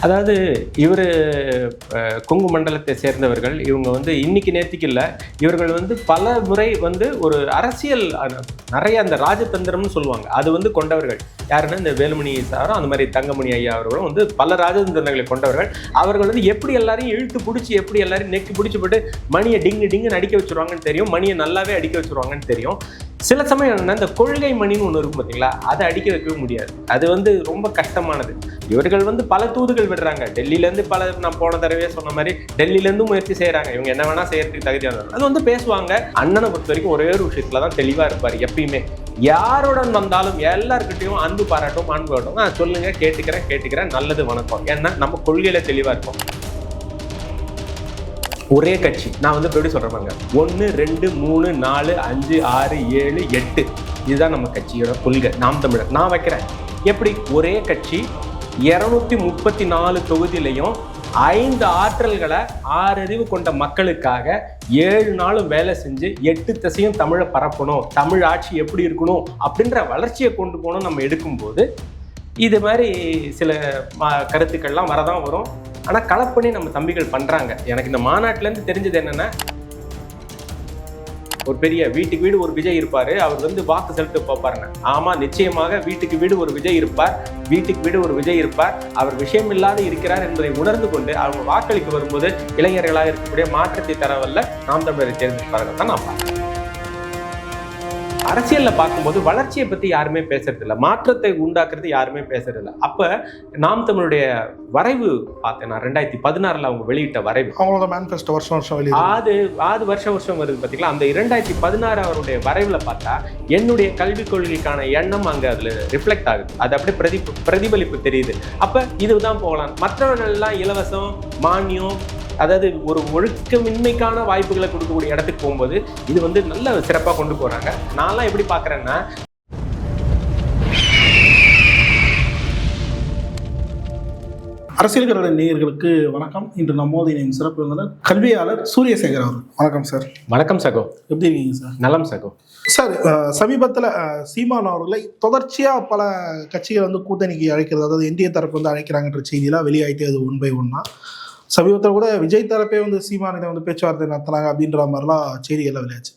அதாவது இவர் கொங்கு மண்டலத்தை சேர்ந்தவர்கள். இவங்க இன்னைக்கு நேற்றுக்கு இல்லை, இவர்கள் பல முறை ஒரு அரசியல் நிறைய அந்த ராஜதந்திரம்னு சொல்லுவாங்க, அது கொண்டவர்கள். யாருன்னா இந்த வேலுமணி சாரும் அந்த மாதிரி தங்கமணி ஐயா அவர்களும் பல ராஜதந்திரங்களை கொண்டவர்கள். அவர்கள் எப்படி எல்லாரையும் இழுத்து பிடிச்சி எப்படி எல்லாரையும் நெக்கி பிடிச்சி போட்டு மணியை டிங்குன்னு அடிக்க வச்சுருவாங்கன்னு தெரியும், மணியை நல்லாவே அடிக்க வச்சுருவாங்கன்னு தெரியும். சில சமயம் என்னன்னா இந்த கொள்கை மணின்னு ஒன்று இருக்கும் பார்த்தீங்களா, அதை அடிக்க வைக்கவே முடியாது. அது ரொம்ப கஷ்டமானது. இவர்கள் பல தூதுகள் விடுறாங்க டெல்லியிலேருந்து. நான் போன தடவையே சொன்ன மாதிரி டெல்லியிலேருந்து முயற்சி செய்கிறாங்க. இவங்க என்ன வேணா செய்யறதுக்கு தகுதியானது. அது பேசுவாங்க. அண்ணனை பொறுத்த வரைக்கும் ஒரே ஒரு விஷயத்துல தான் தெளிவாக இருப்பார் எப்பயுமே. யாருடன் வந்தாலும் எல்லார்கிட்டையும் அன்பு பாராட்டும், அன்பு காட்டும். சொல்லுங்க, கேட்டுக்கிறேன், நல்லது, வணக்கம். ஏன்னா நம்ம கொள்கையில தெளிவாக இருப்போம். ஒரே கட்சி. நான் எப்படி சொல்றேன், 1 2 3 4 5 6 7 8 இதுதான் நம்ம கட்சியோட கொள்கை. நாம் தமிழர் நான் வைக்கிறேன். எப்படி ஒரே கட்சி 234 தொகுதியிலையும் 5 ஆற்றல்களை 6 அறிவு கொண்ட மக்களுக்காக 7 நாளும் வேலை செஞ்சு 8 திசையும் தமிழை பரப்பணும், தமிழ் ஆட்சி எப்படி இருக்கணும் அப்படின்ற வளர்ச்சியை கொண்டு போகணும். நம்ம எடுக்கும்போது இது மாதிரி சில கருத்துக்கள்லாம் வரதான் வரும். ஆனால் கலெக்ட் பண்ணி நம்ம தம்பிகள் பண்ணுறாங்க. எனக்கு இந்த மாநாட்டிலேருந்து தெரிஞ்சது என்னென்னா, ஒரு பெரிய வீட்டுக்கு வீடு ஒரு விஜய் இருப்பார், அவர் வாக்கு செலுத்த பார்ப்பாருங்க. ஆமாம், நிச்சயமாக வீட்டுக்கு வீடு ஒரு விஜய் இருப்பார், வீட்டுக்கு வீடு ஒரு விஜய் இருப்பார். அவர் விஷயம் இல்லாத இருக்கிறார் என்பதை உணர்ந்து கொண்டு அவங்க வாக்களிக்க வரும்போது இளைஞர்களாக இருக்கக்கூடிய மாற்றத்தை தரவல்ல நாம் தமிழரை தேர்ந்தெடுப்பார்கள் தான் நான் பார்க்கிறேன். அரசியல்ல பார்க்கும்போது வளர்ச்சியை பத்தி யாருமே பேசுறது இல்லை, மாற்றத்தை உண்டாக்குறது யாருமே பேசுறது இல்லை. அப்ப நாம் தமிழுடைய வரைவு பார்த்தேன் நான் 2016 அவங்க வெளியிட்ட வரைவு, அவங்களோட மேனிஃபெஸ்டோ வருஷம் அது வருஷம் வருது பார்த்தீங்களா. அந்த 2016 அவருடைய வரைவுல பார்த்தா என்னுடைய கல்விக் கொள்கைக்கான எண்ணம் அங்க அதுல ரிஃப்ளெக்ட் ஆகுது. அது அப்படியே பிரதிபலிப்பு தெரியுது. அப்ப இதுதான் போகலாம். மற்றவர்கள் எல்லாம் இலவசம், மானியம், அதாவது ஒரு ஒழுக்கமின்மைக்கான வாய்ப்புகளை கொடுக்கக்கூடிய இடத்துக்கு போகும்போது இது நல்ல சிறப்பாக கொண்டு போறாங்க. நான்லாம் எப்படி பார்க்குறேன்னா, அரசியல் கருட நேயர்களுக்கு வணக்கம். இன்று நம்மோது இணையும் சிறப்பு விருந்தினர் கல்வியாளர் சூரியசேகர் அவர். வணக்கம் சார். வணக்கம் சகோ. எப்படி இருக்கீங்க சார்? நலம் சகோ. சார், சமீபத்தில் சீமான் அவர்களை தொடர்ச்சியாக பல கட்சிகள் கூட்டணிக்கு அழைக்கிறது, அதாவது இந்திய தரப்பு அழைக்கிறாங்கன்ற செய்தியெல்லாம் வெளியாயிட்டு அது 1 by 1 சமீபத்தில் கூட விஜய் தரப்பே சீமானிடம் பேச்சுவார்த்தை நடத்தினாங்க அப்படின்ற மாதிரிலாம் செய்திகள்லாம் வெளியாச்சு.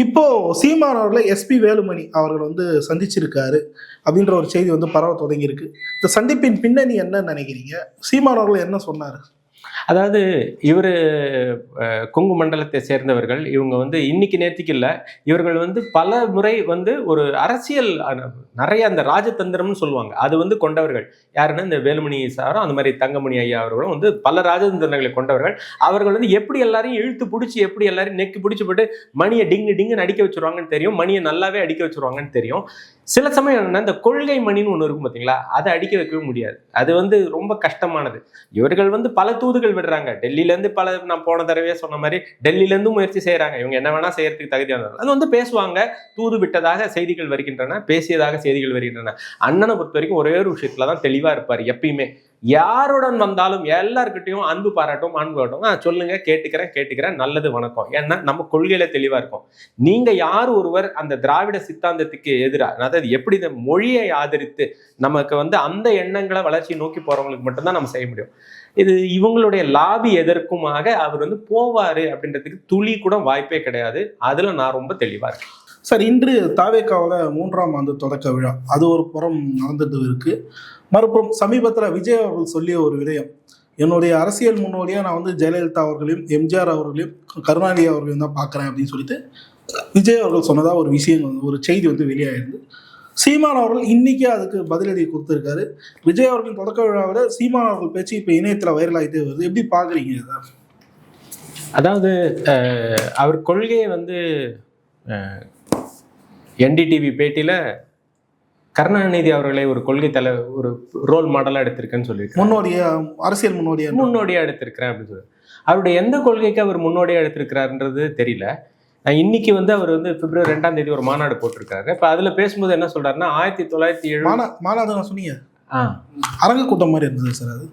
இப்போ சீமான் அவர்களை எஸ்பி வேலுமணி அவர்கள் சந்திச்சிருக்காரு அப்படின்ற ஒரு செய்தி பரவ தொடங்கியிருக்கு. இந்த சந்திப்பின் பின்னணி என்னன்னு நினைக்கிறீங்க? சீமான் அவர்கள் என்ன சொன்னார்? அதாவது இவர் கொங்கு மண்டலத்தை சேர்ந்தவர்கள். இவங்க இன்னைக்கு நேற்றுக்கு இல்லை, இவர்கள் பல முறை ஒரு அரசியல் நிறைய அந்த ராஜதந்திரம்னு சொல்லுவாங்க, அது கொண்டவர்கள். யாருன்னா இந்த வேலுமணி சாரும் அந்த மாதிரி தங்கமணி ஐயா அவர்களும் பல ராஜதந்திரங்களை கொண்டவர்கள். அவர்கள் எப்படி எல்லாரையும் இழுத்து பிடிச்சி எப்படி எல்லாரையும் நெக்கி பிடிச்சி போட்டு மணியை டிங்குன்னு அடிக்க வச்சுருவாங்கன்னு தெரியும், மணியை நல்லாவே அடிக்க வச்சுருவாங்கன்னு தெரியும். சில சமயம் என்னன்னா இந்த கொள்கை மணின்னு ஒன்று இருக்கும் பார்த்தீங்களா, அதை அடிக்க வைக்கவே முடியாது. அது ரொம்ப கஷ்டமானது. இவர்கள் பல தூதுகள் விடுறாங்க டெல்லியிலேருந்து. நான் போன தடவையே சொன்ன மாதிரி டெல்லியிலேருந்து முயற்சி செய்கிறாங்க. இவங்க என்ன வேணா செய்யறதுக்கு தகுதியானது. அது பேசுவாங்க. தூது விட்டதாக செய்திகள் வருகின்றன, பேசியதாக செய்திகள் வருகின்றன. அண்ணனை பொறுத்த வரைக்கும் ஒரே ஒரு விஷயத்துல தான் தெளிவாக இருப்பார் எப்பயுமே. யாருடன் வந்தாலும் எல்லார்கிட்டையும் அன்பு பாராட்டும், அன்பு காட்டும். சொல்லுங்க, கேட்டுக்கிறேன், நல்லது, வணக்கம். ஏன்னா நம்ம கொள்கையில தெளிவா இருக்கும். நீங்க யார் ஒருவர் அந்த திராவிட சித்தாந்தத்துக்கு எதிராக, அதாவது எப்படி இந்த மொழியை ஆதரித்து நமக்கு அந்த எண்ணங்களை வளர்ச்சியை நோக்கி போறவங்களுக்கு மட்டும்தான் நம்ம செய்ய முடியும். இது இவங்களுடைய லாபி எதற்குமாக அவர் போவாரு அப்படின்றதுக்கு துளி கூட வாய்ப்பே கிடையாது. அதுல நான் ரொம்ப தெளிவா இருக்கேன். சார், இன்று தாவேக்காவில் 3ஆம் ஆண்டு தொடக்க விழா அது ஒரு புறம் நடந்துட்டு இருக்கு. மறுபுறம் சமீபத்தில் விஜய் அவர்கள் சொல்லிய ஒரு விடயம், என்னுடைய அரசியல் முன்னோடியாக நான் ஜெயலலிதா அவர்களையும் எம்ஜிஆர் அவர்களையும் கருணாநிதி அவர்களையும் தான் பார்க்குறேன் அப்படின்னு சொல்லிட்டு விஜய் அவர்கள் சொன்னதாக ஒரு விஷயம் ஒரு செய்தி வெளியாயிருந்து. சீமான் அவர்கள் இன்னைக்கே அதுக்கு பதிலடி கொடுத்துருக்காரு. விஜய் அவர்களின் தொடக்க விழாவில் சீமான் அவர்கள் பேச்சு இப்போ இணையத்தில் வைரலாகிட்டே வருது. எப்படி பார்க்குறீங்க இதை? அதாவது அவர் கொள்கையை என்டிடிவி பேட்டியில் கருணாநிதி அவர்களை ஒரு கொள்கை ஒரு ரோல் மாடலாக எடுத்திருக்கேன்னு சொல்லியிருக்கேன். அரசியல் முன்னோடியாக எடுத்திருக்கிறேன் அப்படின்னு சொல்லி. அவருடைய எந்த கொள்கைக்கு அவர் முன்னோடியாக எடுத்திருக்கிறாருன்றது தெரியல. இன்னைக்கு அவர் பிப்ரவரி 2ஆம் தேதி ஒரு மாநாடு போட்டிருக்காரு. இப்போ அதில் பேசும்போது என்ன சொல்றாருன்னா, 1907 மாநாடு சொன்னீங்க, அரங்க கூட்டம் மாதிரி இருந்தது சார். அது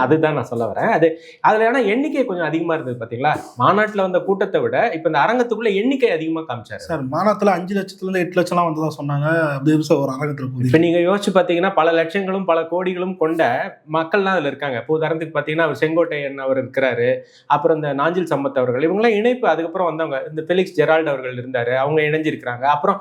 அதுதான் நான் சொல்ல வரேன். அதுல ஏன்னா எண்ணிக்கை கொஞ்சம் அதிகமா இருந்தது பாத்தீங்களா? மாநாட்டுல வந்த கூட்டத்தை விட இப்ப இந்த அரங்கத்துக்குள்ள எண்ணிக்கை அதிகமா காமிச்சாரு சார். மாநாட்டுல 5 லட்சத்துல இருந்து 8 லட்சம்லாம் வந்ததா சொன்னாங்க. அப்படி ஒரு அரங்கத்துல இப்ப நீங்க யோசிச்சு பாத்தீங்கன்னா பல லட்சங்களும் பல கோடிகளும் கொண்ட மக்கள்லாம் அதுல இருக்காங்க. இப்போ உதாரணத்துக்கு பாத்தீங்கன்னா அவர் செங்கோட்டையன் அவர் இருக்கிறாரு, அப்புறம் இந்த நாஞ்சில் சம்பத் அவர்கள், இவங்கெல்லாம் இணைப்பு அதுக்கப்புறம் வந்தவங்க. இந்த ஃபெலிக்ஸ் ஜெரால்டு அவர்கள் இருந்தாரு, அவங்க இணைஞ்சிருக்கிறாங்க. அப்புறம்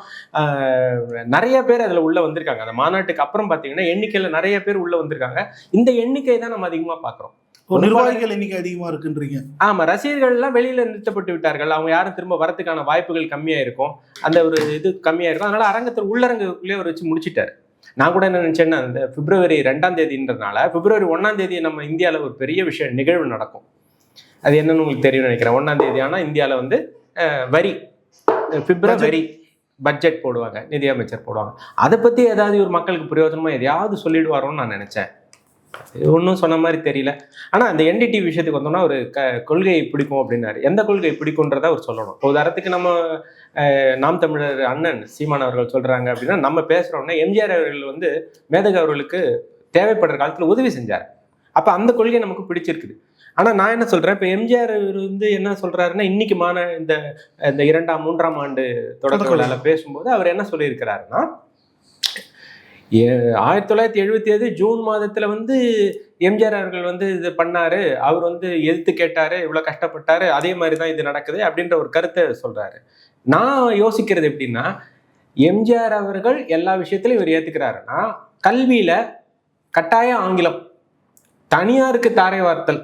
நிறைய பேர் அதுல உள்ள வந்திருக்காங்க. அந்த மாநாட்டுக்கு அப்புறம் பாத்தீங்கன்னா எண்ணிக்கையில நிறைய பேர் உள்ள வந்திருக்காங்க. இந்த எண்ணிக்கை தான் நம்ம அதிகமா பாக்குறோம். நிர்வாகிகள் எண்ணிக்கை அதிகமா இருக்குன்றீங்க. ஆமா, ரசிகர்கள் எல்லாம் வெளியில நிறுத்தப்பட்டு விட்டார்கள். அவங்க யாரும் திரும்ப வரதுக்கான வாய்ப்புகள் கம்மியா இருக்கும், அந்த ஒரு இது கம்மியா இருக்கும். அதனால அரங்கத்தில் உள்ளரங்குக்குள்ளேயே அவர் வச்சு முடிச்சிட்டாரு. நான் கூட என்ன நினைச்சேன்னா, இந்த பிப்ரவரி 2ஆம் தேதின்றதுனால பிப்ரவரி 1ஆம் தேதி நம்ம இந்தியாவில் ஒரு பெரிய விஷயம் நிகழ்வு நடக்கும். அது என்னன்னு உங்களுக்கு தெரியும் நினைக்கிறேன். 1ஆம் தேதி ஆனால் இந்தியாவில் வந்து வரி, பிப்ரவரி பட்ஜெட் போடுவாங்க, நிதியமைச்சர் போடுவாங்க. அதை பத்தி ஏதாவது ஒரு மக்களுக்கு பிரயோஜனமா எதையாவது சொல்லிடுவாரோன்னு நான் நினைச்சேன். ஒன்றும் சொன்ன மாதிரி தெரியல. ஆனால் அந்த என்டிடி விஷயத்துக்கு வந்தோம்னா ஒரு கொள்கையை பிடிக்கும் அப்படின்னாரு. எந்த கொள்கையை பிடிக்கும்ன்றத அவர் சொல்லணும். இப்போ உதாரணத்துக்கு நம்ம நாம் தமிழர் அண்ணன் சீமான் அவர்கள் சொல்றாங்க அப்படின்னா, நம்ம பேசுறோம்னா எம்ஜிஆர் அவர்கள் வந்து மேதகு அவர்களுக்கு தேவைப்படுற காலத்தில் உதவி செஞ்சார். அப்போ அந்த கொள்கை நமக்கு பிடிச்சிருக்குது. ஆனால் நான் என்ன சொல்றேன், இப்போ எம்ஜிஆர் வந்து என்ன சொல்றாருன்னா, இன்னைக்கு இந்த 2ஆம் 3ஆம் ஆண்டு தொடக்க விழால பேசும்போது அவர் என்ன சொல்லியிருக்கிறாருன்னா, 1977 ஜூன் மாதத்துல வந்து எம்ஜிஆர் அவர்கள் வந்து இது பண்ணாரு, அவர் வந்து எதிர்த்து கேட்டாரு, இவ்வளவு கஷ்டப்பட்டாரு, அதே மாதிரிதான் இது நடக்குது அப்படின்ற ஒரு கருத்தை சொல்றாரு. நான் யோசிக்கிறது எப்படின்னா, எம்ஜிஆர் அவர்கள் எல்லா விஷயத்திலும் இவர் ஏத்துக்கிறாருன்னா, கல்வியில கட்டாய ஆங்கிலம், தனியாருக்கு தாரை வார்த்தல்,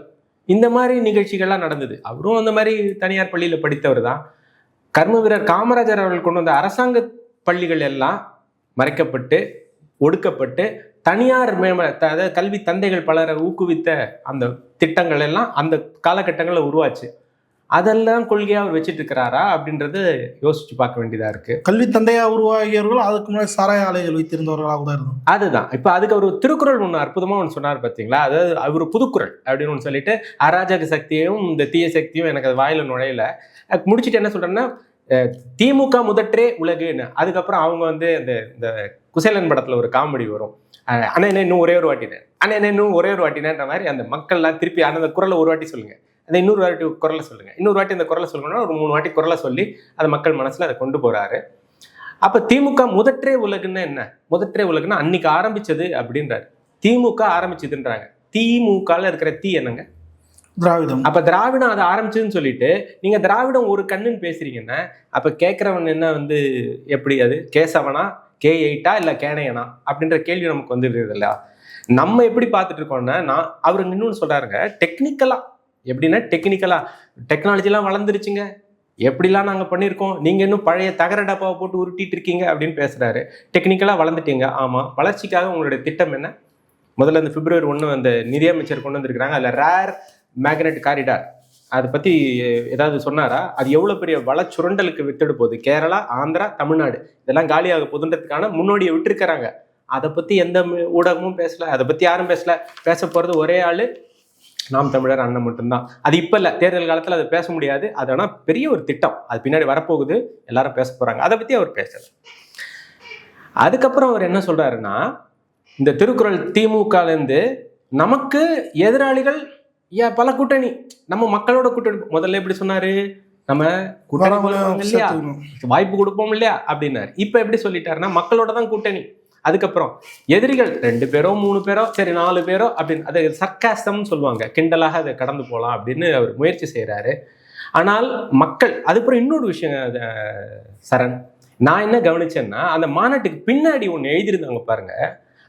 இந்த மாதிரி நிகழ்ச்சிகள்லாம் நடந்தது. அவரும் அந்த மாதிரி தனியார் பள்ளியில படித்தவர் தான். கர்ம வீரர் காமராஜர் அவர்கள் கொண்டு வந்த அரசாங்க பள்ளிகள் எல்லாம் மறைக்கப்பட்டு ஒடுக்கப்பட்டு தனியார் அதாவது கல்வி தந்தைகள் பலரை ஊக்குவித்த அந்த திட்டங்கள் எல்லாம் அந்த காலகட்டங்களில் உருவாச்சு. அதெல்லாம் கொள்கையா அவர் வச்சுட்டு இருக்கிறாரா அப்படின்றது யோசிச்சு பார்க்க வேண்டியதா இருக்கு. கல்வி தந்தையா உருவாகியவர்கள் அதுக்கு முன்னாடி சாராய ஆலைகள் வைத்திருந்தவர்களாக தான் இருக்கும். அதுதான். இப்ப அதுக்கு அவர் திருக்குறள் ஒண்ணு அற்புதமா ஒன்று சொன்னார் பார்த்தீங்களா? அதாவது அவர் புதுக்குறள் அப்படின்னு ஒன்று சொல்லிட்டு, அராஜக சக்தியும் இந்த தீய சக்தியும் எனக்கு அது வாயில நுழையில முடிச்சுட்டு என்ன சொல்றேன்னா, திமுக முதற்றே உலகுன்னு. அதுக்கப்புறம் அவங்க வந்து இந்த குசேலன் படத்துல ஒரு காமெடி வரும், அண்ணா என்ன இன்னும் ஒரே ஒரு வாட்டினேன், அண்ணா என்ன இன்னும் ஒரே ஒரு வாட்டினேன்ற மாதிரி அந்த மக்கள்லாம் திருப்பி அந்த குரலை ஒரு வாட்டி சொல்லுங்க, அந்த இன்னொரு வாட்டி குரலை சொல்லுங்க, இன்னொரு வாட்டி அந்த குரலை சொல்லணும்னா ஒரு 3 வாட்டி குரலை சொல்லி அந்த மக்கள் மனசுல அதை கொண்டு போறாரு. அப்ப திமுக முதற்றே உலகுன்னா என்ன? முதற்றே உலகுன்னா அன்னைக்கு ஆரம்பிச்சது அப்படின்றாரு. திமுக ஆரம்பிச்சதுன்றாங்க. திமுகல இருக்கிற தீ என்னங்க? திராவிடம். அப்ப திராவிடம் அதை ஆரம்பிச்சதுன்னு சொல்லிட்டு நீங்க திராவிடம் ஒரு கண்ணுன்னு பேசுறீங்கன்னா, அப்ப கேட்கிறவன் என்ன வந்து எப்படி அது கேசவனா, K8 இல்ல கேனையனா அப்படின்ற கேள்வி நமக்கு வந்துருக்குது இல்லையா? நம்ம எப்படி பார்த்துட்டு இருக்கோம்னா, அவரு இன்னொன்னு சொல்றாருங்க, டெக்னிக்கலா எப்படின்னா, டெக்னாலஜிலாம் வளர்ந்துருச்சுங்க, எப்படிலாம் நாங்க பண்ணியிருக்கோம், நீங்க இன்னும் பழைய தகர டப்பாவை போட்டு உருட்டிட்டு இருக்கீங்க அப்படின்னு பேசுறாரு. டெக்னிக்கலா வளர்ந்துட்டீங்க. ஆமா, வளர்ச்சிக்காக உங்களுடைய திட்டம் என்ன? முதல்ல இந்த பிப்ரவரி 1 அந்த நிதியமைச்சர் கொண்டு வந்திருக்கிறாங்க, அதுல ரேர் மேக்னெட் காரிடார் அதை பத்தி ஏதாவது சொன்னாரா? அது எவ்வளவு பெரிய வளச்சுரண்டலுக்கு வித்துடு போகுது. கேரளா, ஆந்திரா, தமிழ்நாடு இதெல்லாம் காலியாக போதுன்றதுக்கான முன்னோடியை விட்டுருக்கிறாங்க. அதை பத்தி எந்த ஊடகமும் பேசல, அதை பத்தி யாரும் பேசல. பேச போறது ஒரே ஆளு நாம் தமிழர் அண்ணன் மட்டும்தான். அது இப்ப இல்ல, தேர்தல் காலத்துல அதை பேச முடியாது. அது ஆனா பெரிய ஒரு திட்டம், அது பின்னாடி வரப்போகுது, எல்லாரும் பேச போறாங்க. அதை பத்தி அவர் பேசல. அதுக்கப்புறம் அவர் என்ன சொல்றாருன்னா, இந்த திருக்குறள் திமுகல இருந்து நமக்கு எதிராளிகள் பல கூட்டணி, நம்ம மக்களோட கூட்டணி. முதல்ல எப்படி சொன்னாரு, நம்ம கூட்டணி இல்லையா, வாய்ப்பு கொடுப்போம் இல்லையா அப்படின்னாரு. இப்ப எப்படி சொல்லிட்டாருன்னா, மக்களோட தான் கூட்டணி. அதுக்கப்புறம் எதிரிகள் 2 பேரோ 3 பேரோ சரி 4 பேரோ அப்படின்னு, அது சர்க்காஸ்டம்னு சொல்லுவாங்க, கிண்டலாக அதை கடந்து போகலாம் அப்படின்னு அவர் முயற்சி செய்யறாரு. ஆனால் மக்கள், அதுக்கப்புறம் இன்னொரு விஷயம் சரண், நான் என்ன கவனிச்சேன்னா, அந்த மாநாட்டுக்கு பின்னாடி ஒன்று எழுதியிருந்தாங்க பாருங்க,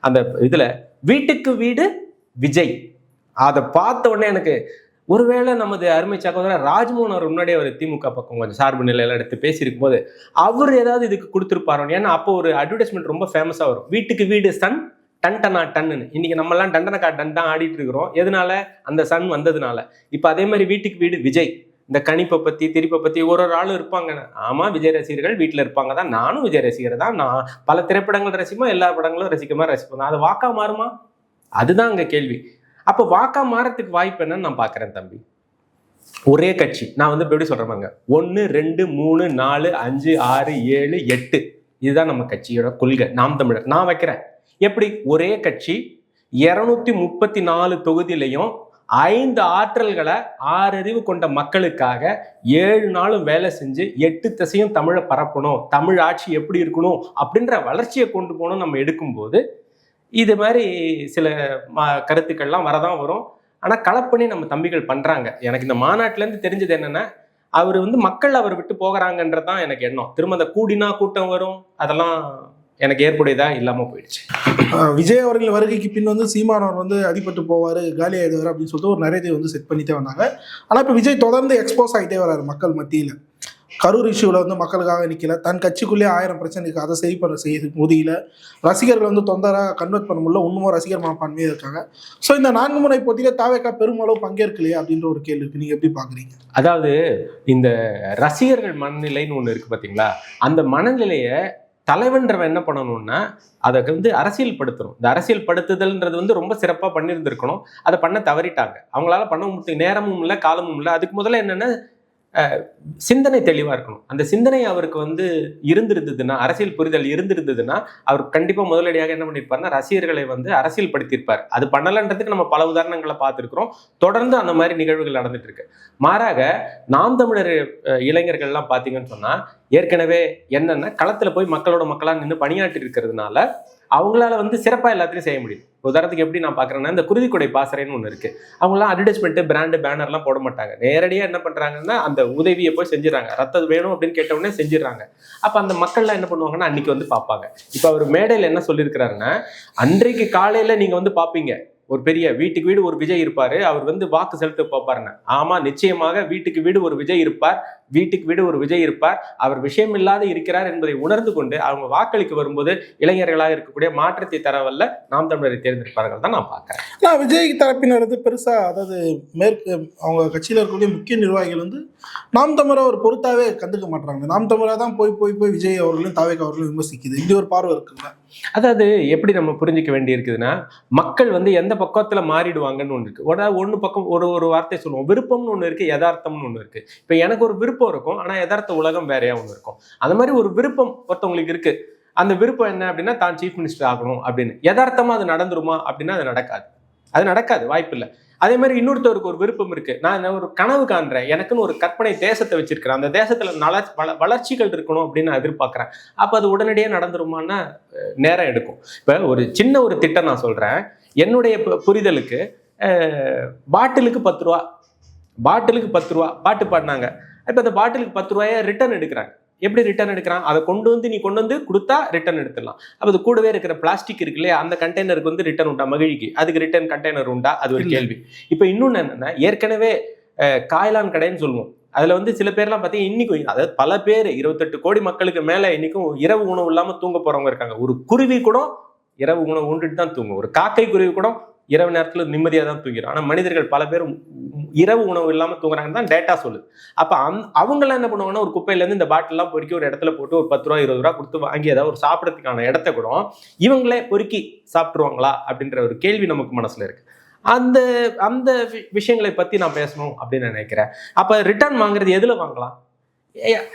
அந்த இதுல வீட்டுக்கு வீடு விஜய். அதை பார்த்த உடனே எனக்கு, ஒருவேளை நமது அருமை சகோதரர் ராஜ்மோகன் அவர் முன்னாடியே அவர் திமுக பக்கம் கொஞ்சம் சார்பு நிலையில எடுத்து பேசியிருக்கும் போது அவர் ஏதாவது இதுக்கு கொடுத்துருப்பாரோ. ஏன்னா அப்போ ஒரு அட்வர்டைஸ்மெண்ட் ரொம்ப ஃபேமஸா வரும், வீட்டுக்கு வீடு சன் டன் டனா டன்னு. இன்னைக்கு நம்ம எல்லாம் டண்டனக்கா டன் தான் ஆடிட்டு இருக்கிறோம். எதனால? அந்த சன் வந்ததுனால. இப்ப அதே மாதிரி வீட்டுக்கு வீடு விஜய். இந்த கணிப்பை பத்தி திரிப்பை பத்தி ஒரு ஆளும் இருப்பாங்க. ஆமா, விஜய் ரசிகர்கள் வீட்டுல இருப்பாங்க தான். நானும் விஜய் ரசிகர் தான். நான் பல திரைப்படங்கள் ரசிப்போம், எல்லா படங்களும் ரசிக்கமா ரசிப்போம். அது வாக்கா மாறுமா? அதுதான் அங்க கேள்வி. அப்ப வாக்கா மாறத்துக்கு வாய்ப்பு என்னன்னு நான் பாக்குறேன் தம்பி. ஒரே கட்சி, நான் வந்து எப்படி சொல்றேன், 1 2 3 4 5 6 7 8 இதுதான் நம்ம கட்சியோட கொள்கை, நாம் தமிழர். நான் வைக்கிறேன் எப்படி, ஒரே கட்சி, 234 தொகுதியிலையும் 5 ஆற்றல்களை 6 அறிவு கொண்ட மக்களுக்காக 7 நாளும் வேலை செஞ்சு 8 திசையும் தமிழை பரப்பணும், தமிழ் ஆட்சி எப்படி இருக்கணும் அப்படின்ற வளர்ச்சியை கொண்டு போகணும் நம்ம எடுக்கும்போது இது மாதிரி சில கருத்துக்கள்லாம் வரதான் வரும். ஆனால் கலெக்ட் பண்ணி நம்ம தம்பிகள் பண்றாங்க. எனக்கு இந்த மாநாட்டிலேருந்து தெரிஞ்சது என்னன்னா, அவர் மக்கள் அவர் விட்டு போகிறாங்கன்றதான் எனக்கு எண்ணம். திரும்ப அந்த கூடினா கூட்டம் வரும், அதெல்லாம் எனக்கு ஏற்புடையதா இல்லாம போயிடுச்சு. விஜய் அவர்கள் வருகைக்கு பின் சீமானவர் அடிபட்டு போவாரு, காலி ஆயிடுவார் அப்படின்னு சொல்லிட்டு ஒரு நிறைய செட் பண்ணிட்டே வந்தாங்க. ஆனா இப்ப விஜய் தொடர்ந்து எக்ஸ்போஸ் ஆகிட்டே வர்றாரு மக்கள் மத்தியில. கரூர் இஷ்யூவில் மக்களுக்காக நிற்கல, தன் கட்சிக்குள்ளேயே 1000 பிரச்சனைக்கு அதை சரி பண்ண செய்ய முடியல, ரசிகர்கள் தொந்தராக கன்வெர்ட் பண்ண முடியல, இன்னமும் ரசிகர் மனப்பான்மையே இருக்காங்க. ஸோ இந்த 4 முனை போட்டியில தாவேகா பெருமளவு பங்கேற்கலையே அப்படின்ற ஒரு கேள்வி இருக்கு. நீங்க எப்படி பாக்குறீங்க? அதாவது இந்த ரசிகர்கள் மனநிலைன்னு ஒன்று இருக்கு பார்த்தீங்களா, அந்த மனநிலையை தலைவன்றவன் என்ன பண்ணணும்னா அதை அரசியல் படுத்தணும். இந்த அரசியல் படுத்துதல்ன்றது ரொம்ப சிறப்பாக பண்ணியிருந்திருக்கணும். அதை பண்ண தவறிட்டாங்க. அவங்களால பண்ண முடியும், நேரமும் இல்லை காலமும் இல்லை. அதுக்கு முதல்ல என்னென்னா சிந்தனை தெளிவாக இருக்கணும். அந்த சிந்தனை அவருக்கு இருந்திருந்ததுன்னா, அரசியல் புரிதல் இருந்திருந்ததுன்னா அவர் கண்டிப்பாக முதலடியாக என்ன பண்ணியிருப்பாருன்னா ரசிகர்களை அரசியல் படுத்தியிருப்பார். அது பண்ணலன்றதுக்கு நம்ம பல உதாரணங்களை பார்த்துருக்குறோம். தொடர்ந்து அந்த மாதிரி நிகழ்வுகள் நடந்துட்டு இருக்கு. மாறாக நாம் தமிழர் இளைஞர்கள்லாம் பார்த்தீங்கன்னு சொன்னால் ஏற்கனவே என்னென்னா களத்தில் போய் மக்களோட மக்களாக நின்று பணியாற்றி இருக்கிறதுனால அவங்களால சிறப்பாக எல்லாத்தையும் செய்ய முடியும். உதாரணத்துக்கு எப்படி நான் பார்க்குறேன்னா, இந்த குருதிக்கொடை பாசறைன்னு ஒன்று இருக்குது. அவங்களாம் அட்வர்டைஸ்மெண்ட்டு, பிராண்டு, பேனர்லாம் போட மாட்டாங்க. நேரடியாக என்ன பண்ணுறாங்கன்னா அந்த உதவியை போய் செஞ்சிடறாங்க. ரத்தம் வேணும் அப்படின்னு கேட்டவுடனே செஞ்சிடறாங்க. அப்போ அந்த மக்கள்லாம் என்ன பண்ணுவாங்கன்னா அன்றைக்கி பார்ப்பாங்க. இப்போ அவர் மேடையில் என்ன சொல்லியிருக்கிறாருன்னா, அன்றைக்கு காலையில் நீங்கள் பார்ப்பீங்க, ஒரு பெரிய வீட்டுக்கு வீடு ஒரு விஜய் இருப்பாரு, அவர் வாக்கு செலுத்த பார்ப்பாருன்னு. ஆமா, நிச்சயமாக வீட்டுக்கு வீடு ஒரு விஜய் இருப்பார், வீட்டுக்கு வீடு ஒரு விஜய் இருப்பார். அவர் விஷயம் இல்லாத இருக்கிறார் என்பதை உணர்ந்து கொண்டு அவங்க வாக்களிக்க வரும்போது இளைஞர்களாக இருக்கக்கூடிய மாற்றத்தை தரவல்ல நாம் தமிழரை தேர்ந்தெடுப்பார்கள் தான் நான் பார்க்கிறேன். நான் விஜய் தரப்பினர் பெருசா, அதாவது மேற்கு அவங்க கட்சியில் இருக்கக்கூடிய முக்கிய நிர்வாகிகள் நாம் தமிழரை ஒரு பொறுத்தாவே கண்டுக்க மாட்டாங்க. நாம் தமிழா தான் போய் போய் போய் விஜய் அவர்களும் தாவேகா அவர்களும் விமர்சிக்குது. இப்படி ஒரு பார்வை இருக்குங்களா? அதாவது எப்படி நம்ம புரிஞ்சிக்க வேண்டி இருக்குதுன்னா, மக்கள் எந்த பக்கத்துல மாறிடுவாங்கன்னு ஒன்று இருக்கு. ஒன்று பக்கம் ஒரு வார்த்தை சொல்லுவோம், விருப்பம்னு ஒன்று இருக்கு, யதார்த்தம்னு ஒன்று இருக்கு. இப்போ எனக்கு ஒரு விருப்பம் இருக்கும், ஆனா யதார்த்த உலகம் வேறையா ஒன்று இருக்கும். அந்த மாதிரி ஒரு விருப்பம் ஒருத்தவங்களுக்கு இருக்கு. அந்த விருப்பம் என்ன அப்படின்னா தான் சீஃப் மினிஸ்டர் ஆகணும் அப்படின்னு. யதார்த்தமா அது நடந்துருமா அப்படின்னா அது நடக்காது, வாய்ப்பு இல்லை. அதே மாதிரி இன்னொருத்தருக்கு ஒரு விருப்பம் இருக்கு, நான் ஒரு கனவு காண்றேன், எனக்குன்னு ஒரு கற்பனை தேசத்தை வச்சிருக்கிறேன், அந்த தேசத்துல வளர்ச்சிகள் இருக்கணும் அப்படின்னு நான் எதிர்பார்க்கிறேன். அப்ப அது உடனடியாக நடந்துருமான்னா நேரம் எடுக்கும். இப்ப ஒரு சின்ன ஒரு திட்டம் நான் சொல்றேன். என்னுடைய புரிதலுக்கு பாட்டிலுக்கு 10 ரூபா, பாட்டு பாடினாங்க. இப்போ அந்த பாட்டிலுக்கு 10 ரூபாயை ரிட்டர்ன் எடுக்கிறாங்க. எப்படி ரிட்டர்ன் எடுக்கிறான்? அதை நீ கொண்டு வந்து கொடுத்தா ரிட்டர்ன் எடுத்துடலாம். அப்போ அது கூடவே இருக்கிற பிளாஸ்டிக் இருக்கு இல்லையா, அந்த கண்டெய்னருக்கு ரிட்டர்ன் உண்டா? மகிழிக்கு அதுக்கு ரிட்டர்ன் கண்டெய்னர் உண்டா? அது ஒரு கேள்வி. இப்போ இன்னொன்று என்னன்னா, ஏற்கனவே காய்லான் கடைன்னு சொல்லுவோம். அதுல சில பேர்லாம் பார்த்தீங்கன்னா இன்னைக்கும், அதாவது பல பேர் 28 கோடி மக்களுக்கு மேல இன்னைக்கும் இரவு உணவு இல்லாம தூங்க போறவங்க இருக்காங்க. ஒரு குருவி கூட இரவு உணவு உண்டுட்டு தான் தூங்கும். ஒரு காக்கை குருவி கூட இரவு நேரத்துல நிம்மதியாக தான் தூங்கிறோம். ஆனால் மனிதர்கள் பல பேர் இரவு உணவு இல்லாமல் தூங்குறாங்கன்னு தான் டேட்டா சொல்லுது. அப்போ அவங்களாம் என்ன பண்ணுவாங்கன்னா, ஒரு குப்பையிலேருந்து இந்த பாட்டிலாம் பொறுக்கி ஒரு இடத்துல போட்டு ஒரு 10 ரூபா 20 ரூபா கொடுத்து வாங்கி ஏதாவது ஒரு சாப்பிட்றதுக்கான இடத்த கூட இவங்களே பொறுக்கி சாப்பிட்ருவாங்களா அப்படின்ற ஒரு கேள்வி நமக்கு மனசுல இருக்கு. அந்த விஷயங்களை பத்தி நான் பேசணும் அப்படின்னு நினைக்கிறேன். அப்ப ரிட்டர்ன் வாங்குறது எதுல வாங்கலாம்?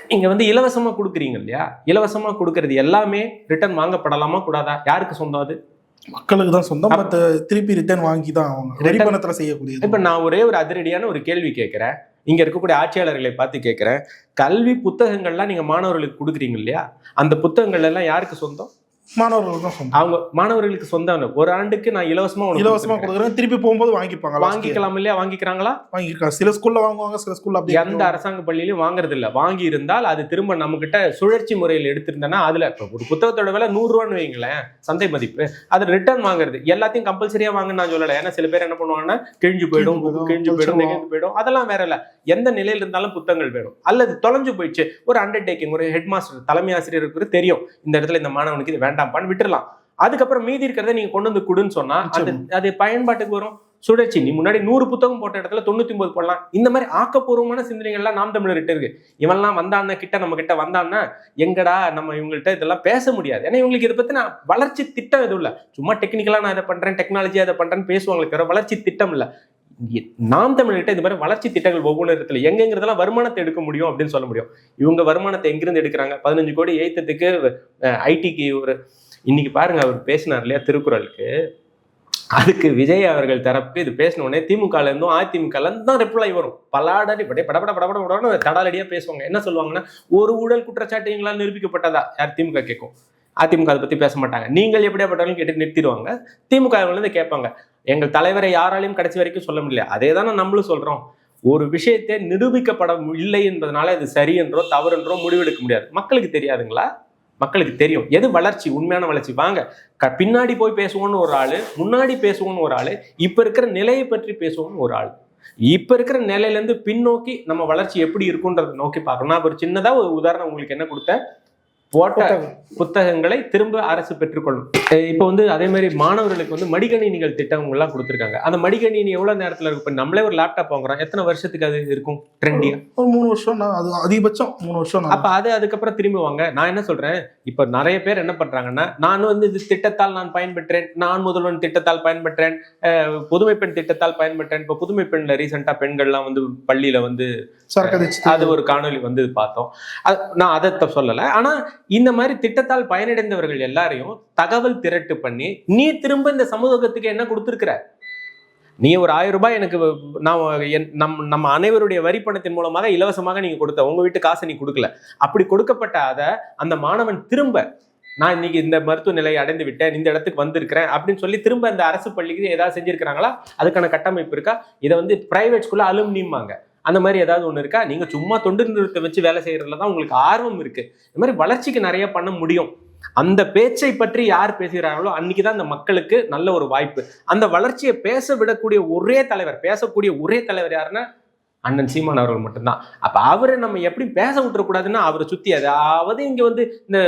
நீங்க இலவசமா கொடுக்குறீங்க இல்லையா, இலவசமா கொடுக்கறது எல்லாமே ரிட்டர்ன் வாங்கப்படலாமா கூடாதா? யாருக்கு சொந்தம்? அது மக்களுக்கு தான் சொந்தம். திருப்பி ரிட்டர்ன் வாங்கி தான் அவங்க ரெடி பணத்துல செய்யக்கூடியது. இப்ப நான் ஒரே ஒரு அதிரடியான ஒரு கேள்வி கேட்கிறேன், இங்க இருக்கக்கூடிய ஆட்சியாளர்களை பார்த்து கேட்கிறேன். கல்வி புத்தகங்கள்லாம் நீங்க மாணவர்களுக்கு கொடுக்குறீங்க இல்லையா, அந்த புத்தகங்கள் எல்லாம் யாருக்கு சொந்தம்? மாணவர்களுக்கு தான் சொந்தம். அவங்க மாணவர்களுக்கு சொந்தம். ஒரு ஆண்டுக்கு நான் இலவசமா கொடுக்குறேன், திருப்பி போகும்போது வாங்கிக்கலாம் இல்லையா? வாங்கிக்கிறாங்களா? வாங்கிக்கலாம். சில ஸ்கூல்ல வாங்குவாங்க, சில ஸ்கூல்ல அப்படி. எந்த அரசாங்க பள்ளியிலும் வாங்குறது இல்ல. வாங்கி இருந்தால் அது திரும்ப நம்ம கிட்ட சுழற்சி முறையில் எடுத்திருந்தேன்னா அதுல ஒரு புத்தகத்தோட விலை 100 ரூபான்னு வைங்களேன், சந்தை மதிப்பு. அது ரிட்டர்ன் வாங்குறது எல்லாத்தையும் கம்பல்சரியா வாங்க நான் சொல்லல. ஏன்னா சில பேர் என்ன பண்ணுவாங்கன்னா, கிழிஞ்சு போயிடும், நெகிழ்ந்து போயிடும், அதெல்லாம் வேற இல்ல. எந்த நிலையில இருந்தாலும் புத்தகங்கள் வேணும். அல்லது தொலைஞ்சு போயிடுச்சு, ஒரு அண்டர்டேக்கிங், ஒரு ஹெட் மாஸ்டர் தலைமை ஆசிரியருக்கு தெரியும் இந்த இடத்துல இந்த மாணவனுக்கு இது வேண்டாம்பான்னு விட்டுறலாம். அதுக்கப்புறம் மீதி இருக்கிறத நீங்க கொண்டு வந்து கொடுன்னு சொன்னா அது பயன்பாட்டுக்கு வரும். சுழற்சி, நீ முன்னாடி 100 புத்தகம் போட்ட இடத்துல 99 போடலாம். இந்த மாதிரி ஆக்கப்பூர்வமான சிந்தனைகள்லாம் நாம் தமிழர்கிட்ட இருக்கு. இவன்லாம் வந்தான்னா கிட்ட நம்ம கிட்ட வந்தான்னா எங்கடா நம்ம இவங்கள்ட்ட இதெல்லாம் பேச முடியாது. ஏன்னா இவங்களுக்கு இதை பத்தி நான் வளர்ச்சி திட்டம் எதுவும் இல்லை. சும்மா டெக்னிக்கலா நான் இதை பண்றேன், டெக்னாலஜியா இதை பண்றேன்னு பேசுவாங்களுக்கு, வளர்ச்சி திட்டம் இல்லை. நாம் தமிழர்கிட்ட இந்த மாதிரி வளர்ச்சி திட்டங்கள் ஒவ்வொரு இடத்துல எங்கெங்கிறதெல்லாம் வருமானத்தை எடுக்க முடியும் அப்படின்னு சொல்ல முடியும். இவங்க வருமானத்தை எங்கிருந்து எடுக்கிறாங்க? 15 கோடி எய்த்ததுக்கு ஐடிக்கு ஒரு இன்னைக்கு பாருங்க, அவர் பேசினார் இல்லையா திருக்குறளுக்கு, அதுக்கு விஜய் அவர்கள் தரப்பு இது பேசின உடனே திமுகல இருந்தும் அதிமுகல இருந்து தான் ரிப்ளை வரும். பலாடடி படபட தடாலடியா பேசுவாங்க. என்ன சொல்லுவாங்கன்னா, ஒரு ஊழல் குற்றச்சாட்டு எங்களால் நிரூபிக்கப்பட்டதா? யார்? திமுக கேட்கும். அதிமுக அதை பத்தி பேச மாட்டாங்க. நீங்கள் எப்படியாப்பட்டாலும் கேட்டு நிறுத்திடுவாங்க. திமுக இருந்து கேட்பாங்க, எங்கள் தலைவரை யாராலையும் கடைசி வரைக்கும் சொல்ல முடியல. அதே தானே நம்மளும் சொல்றோம். ஒரு விஷயத்தை நிரூபிக்கப்பட இல்லை என்பதனால அது சரி என்றோ தவறு முடிவெடுக்க முடியாது. மக்களுக்கு தெரியாதுங்களா? மக்களுக்கு தெரியும் எது வளர்ச்சி, உண்மையான வளர்ச்சி. வாங்க பின்னாடி போய் பேசுவோம்னு ஒரு ஆளு, முன்னாடி பேசுவோம்னு ஒரு ஆளு, இப்ப இருக்கிற நிலையை பற்றி பேசுவோம்னு ஒரு ஆள். இப்ப இருக்கிற நிலையில இருந்து பின்னோக்கி நம்ம வளர்ச்சி எப்படி இருக்குன்றதை நோக்கி பார்க்கணும். நான் ஒரு சின்னதா ஒரு உதாரணம் உங்களுக்கு என்ன கொடுத்தேன், போட்ட புத்தகங்களை திரும்ப அரசு பெற்றுக்கொள்ளும். இப்போ அதே மாதிரி மாணவர்களுக்கு மடிக்கணினிகள் திட்டம் எல்லாம் கொடுத்துருக்காங்க. அந்த மடிக்கணினி எவ்வளவு நேரத்துல இருக்கு? இப்போ நம்மளே ஒரு லேப்டாப் வாங்குறோம், எத்தனை வருஷத்துக்கு அது இருக்கும் ட்ரெண்டியா? ஒரு 3 வருஷம், அது அதிகபட்சம் 3 வருஷம். அப்ப அதுக்கப்புறம் திரும்பி வாங்க. நான் என்ன சொல்றேன், இப்ப நிறைய பேர் என்ன பண்றாங்கன்னா, நான் இது திட்டத்தால் நான் பயன்பெற்றேன், நான் முதல்வன் திட்டத்தால் பயன்பெற்றேன், புதுமை பெண் திட்டத்தால் பயன்பெற்றேன். இப்ப புதுமை பெண்ல ரீசெண்டா பெண்கள்லாம் பள்ளியில அது ஒரு காணொலி பார்த்தோம். நான் அதை சொல்லல. ஆனா இந்த மாதிரி திட்டத்தால் பயனடைந்தவர்கள் எல்லாரையும் தகவல் திரட்டு பண்ணி, நீ திரும்ப இந்த சமூகத்துக்கு என்ன கொடுத்திருக்கிற? நீ ஒரு 1000 ரூபாய் எனக்கு நம்ம அனைவருடைய வரி பணத்தின் மூலமாக இலவசமாக நீங்க கொடுத்த, உங்க வீட்டு காசை நீ கொடுக்கல. அப்படி கொடுக்கப்பட்ட அதை அந்த மாணவன் திரும்ப, நான் இன்னைக்கு இந்த மருத்துவ நிலையை அடைந்து விட்டேன், இந்த இடத்துக்கு வந்திருக்கிறேன் அப்படின்னு சொல்லி திரும்ப இந்த அரசு பள்ளிக்கு ஏதாவது செஞ்சிருக்கிறாங்களா? அதுக்கான கட்டமைப்பு இருக்கா? இதை பிரைவேட் ஸ்கூல்ல அலுமினியம்பாங்க. அந்த மாதிரி ஏதாவது ஒண்ணு இருக்கா? நீங்க சும்மா தொண்டு நிறுத்த வச்சு வேலை செய்யறதுல தான் உங்களுக்கு ஆர்வம் இருக்கு. இந்த மாதிரி வளர்ச்சிக்கு நிறைய பண்ண முடியும். அந்த பேச்சை பற்றி யார் பேசுகிறார்களோ அன்னைக்குதான் அந்த மக்களுக்கு நல்ல ஒரு வாய்ப்பு. அந்த வளர்ச்சியை பேச விடக்கூடிய பேசக்கூடிய ஒரே தலைவர் யாருன்னா அண்ணன் சீமான் அவர்கள் மட்டும்தான். அப்ப அவரை நம்ம எப்படி பேச விட்டுறக்கூடாதுன்னா, அவரை சுத்தி அதாவது இங்க இந்த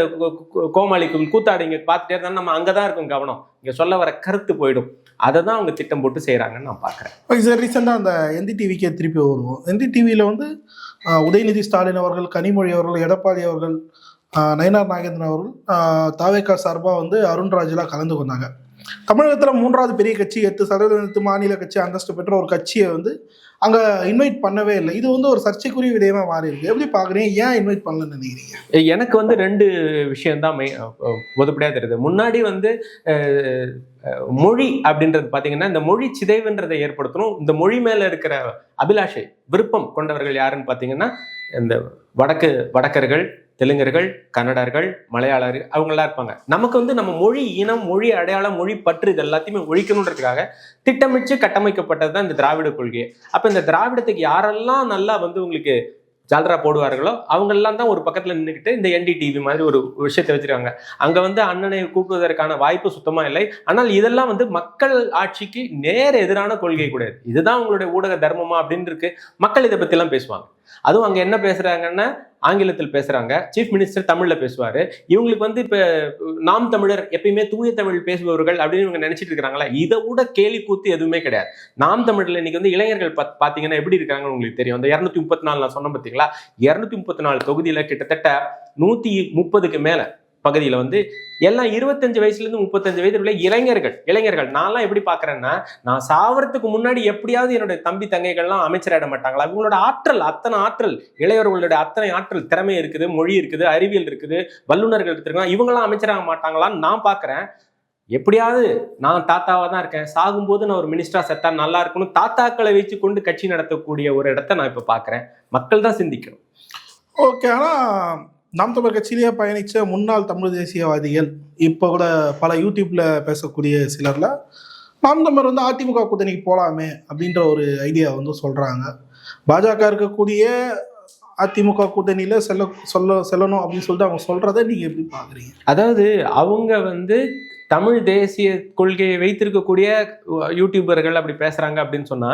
கோமாளிக்கும் கூத்தாடி இங்க பார்த்துட்டே இருந்தாலும் நம்ம அங்கதான் இருக்கும் கவனம். இங்க சொல்ல வர கருத்து போயிடும். அதை தான் அவங்க திட்டம் போட்டு செய்யறாங்கன்னு நான் பாக்குறேன். சார், ரீசெண்டாக அந்த என்டிடிவிக்கே திருப்பி வருவோம். என்டிடிவியில் உதயநிதி ஸ்டாலின் அவர்கள், கனிமொழி அவர்கள், எடப்பாடி அவர்கள், நயினார் நாகேந்திரன் அவர்கள் தாவேகா சார்பாக அருண்ராஜெலாம் கலந்து கொண்டாங்க. தமிழகத்தில் 3வது பெரிய கட்சி, 8% மாநில கட்சி அந்தஸ்து பெற்ற ஒரு கட்சியை அங்கே இன்வைட் பண்ணவே இல்லை. இது ஒரு சர்ச்சைக்குரிய விடயமா மாறி இருக்கு. எப்படி பார்க்குறீங்க? ஏன் இன்வைட் பண்ணலன்னு நினைக்கிறீங்க? எனக்கு 2 விஷயம் தான் பொதுப்படியாக தெரியுது. முன்னாடி மொழி அப்படின்றது பார்த்தீங்கன்னா, இந்த மொழி சிதைவுன்றதை ஏற்படுத்தணும். இந்த மொழி மேல இருக்கிற அபிலாஷை, விருப்பம் கொண்டவர்கள் யாருன்னு பார்த்தீங்கன்னா, இந்த வடக்கர்கள், தெலுங்கர்கள், கன்னடர்கள், மலையாளர்கள், அவங்கெல்லாம் இருப்பாங்க. நமக்கு நம்ம மொழி இனம், மொழி அடையாளம், மொழி பற்று இது எல்லாத்தையுமே ஒழிக்கணுன்றதுக்காக திட்டமிட்டு கட்டமைக்கப்பட்டது தான் இந்த திராவிட கொள்கை. அப்ப இந்த திராவிடத்துக்கு யாரெல்லாம் நல்லா உங்களுக்கு ஜால்ரா போடுவார்களோ அவங்கெல்லாம் தான் ஒரு பக்கத்துல நின்றுக்கிட்டு இந்த என்டிடிவி மாதிரி ஒரு விஷயத்தை வச்சிருக்காங்க. அங்க அண்ணனை கூப்பிடுவதற்கான வாய்ப்பு சுத்தமா இல்லை. ஆனால் இதெல்லாம் மக்கள் ஆட்சிக்கு நேர எதிரான கொள்கை கூடாது. இதுதான் உங்களுடைய ஊடக தர்மமா அப்படின்னு இருக்கு. மக்கள் இதை பத்தி எல்லாம் பேசுவாங்க. அதுவும் அங்க என்ன பேசுறாங்கன்னா, ஆங்கிலத்தில் பேசுறாங்க. சீஃப் மினிஸ்டர் தமிழ்ல பேசுவாரு. இவங்களுக்கு இப்ப நாம் தமிழர், எப்பயுமே தூய தமிழ் பேசுபவர்கள் அப்படின்னு இவங்க நினைச்சிட்டு இருக்காங்களா? இதை விட கேலி கூத்து எதுவுமே கிடையாது. நாம் தமிழ்ல இன்னைக்கு இளைஞர்கள் பாத்தீங்கன்னா எப்படி இருக்காங்கன்னு உங்களுக்கு தெரியும். அந்த 234 நான் சொன்ன பார்த்தீங்களா, 234 தொகுதியில கிட்டத்தட்ட 130க்கு மேல பகுதியில எல்லாம் 25 வயசுல இருந்து 35 வயது உள்ள இளைஞர்கள். நான்லாம் எப்படி பாக்குறேன்னா, நான் சாவறதுக்கு முன்னாடி எப்படியாவது என்னுடைய தம்பி தங்கைகள்லாம் அமைச்சராயிட மாட்டாங்களா? அவங்களோட ஆற்றல், அத்தனை ஆற்றல், இளையவர்களுடைய அத்தனை ஆற்றல், திறமை இருக்குது, மொழி இருக்குது, அறிவியல் இருக்குது, வல்லுநர்கள் எடுத்துருக்காங்க. இவங்கெல்லாம் அமைச்சராக மாட்டாங்களான்னு நான் பாக்குறேன். எப்படியாவது நான் தாத்தாவா தான் இருக்கேன், சாகும்போது நான் ஒரு மினிஸ்டரா செத்தா நல்லா இருக்கணும், தாத்தாக்களை வச்சு கொண்டு கட்சி நடத்தக்கூடிய ஒரு இடத்த நான் இப்ப பாக்குறேன். மக்கள் தான் சிந்திக்கணும். ஓகே. ஆனா நாம் தமிழர் கட்சியிலேயே பயணித்த முன்னாள் தமிழ் தேசியவாதிகள் இப்போ கூட பல யூடியூப்ல பேசக்கூடிய சிலர்ல நாம் தமிழர் அதிமுக கூட்டணிக்கு போகலாமே அப்படின்ற ஒரு ஐடியா சொல்றாங்க. பாஜக இருக்கக்கூடிய அதிமுக கூட்டணியில செல்லணும் அப்படின்னு சொல்லிட்டு அவங்க சொல்றதை நீங்க எப்படி பாக்குறீங்க? அதாவது அவங்க தமிழ் தேசிய கொள்கையை வைத்திருக்கக்கூடிய யூடியூபர்கள் அப்படி பேசுறாங்க அப்படின்னு சொன்னா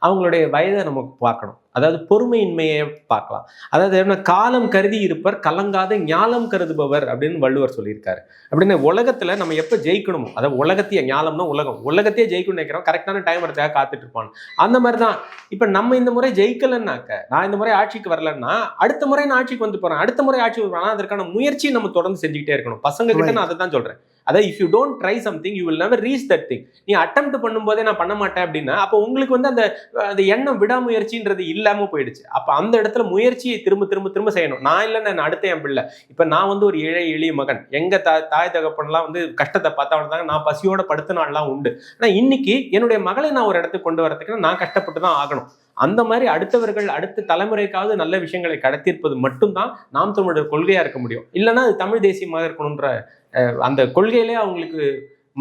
அவங்களுடைய வயதை நமக்கு பார்க்கணும். அதாவது பொறுமையின்மையை பார்க்கலாம். அதாவது என்ன, காலம் கருதி இருப்பர் கலங்காத ஞாலம் கருதுபவர் அப்படின்னு வள்ளுவர் சொல்லியிருக்காரு. அப்படின்னு உலகத்துல நம்ம எப்ப ஜெயிக்கணுமோ, அதாவது உலகத்தையே, ஞாலம்னா உலகத்தையே ஜெயிக்கணும்னு நினைக்கிறோம், கரெக்டான டைம் வரதுக்காக காத்துட்டு இருப்பான். அந்த மாதிரிதான் இப்ப நம்ம இந்த முறை ஜெயிக்கலன்னாக்க, நான் இந்த முறை ஆட்சிக்கு வரலன்னா அடுத்த முறை நான் ஆட்சிக்கு போறேன், அடுத்த முறை ஆட்சிக்கு வரேன், அதற்கான முயற்சி நம்ம தொடர்ந்து செஞ்சுக்கிட்டே இருக்கணும். பசங்க கிட்ட நான் அதை தான் சொல்றேன். அதாவது if you don't try something you will never reach that thing. நீ அட்டெம்ப்ட் பண்ணும்போதே நான் பண்ண மாட்டேன் அப்படின்னா அப்போ உங்களுக்கு வந்து அந்த எண்ணம் விடாமுயற்சின்றது இல்லாம போயிடுச்சு. அப்ப அந்த இடத்துல முயற்சியை திரும்ப திரும்ப திரும்ப செய்யணும். நான் இல்லை, நான் அடுத்த என் பிள்ளை. இப்ப நான் வந்து ஒரு ஏழை எளிய மகன், எங்க தாய் தகப்பன்லாம் வந்து கஷ்டத்தை பார்த்தா நான் பசியோட படுத்த நாள்லாம் உண்டு. ஆனா இன்னைக்கு என்னுடைய மகளை நான் ஒரு இடத்துக்கு கொண்டு வரதுக்கு நான் கஷ்டப்பட்டு தான் ஆகணும். அந்த மாதிரி அடுத்தவர்கள் அடுத்த தலைமுறைக்காவது நல்ல விஷயங்களை கடத்திருப்பது மட்டும்தான் நாம் தமிழர் கொள்கையா இருக்க முடியும். இல்லைன்னா அது தமிழ் தேசியமாக இருக்கணும்ன்ற அந்த கொள்கையிலே அவங்களுக்கு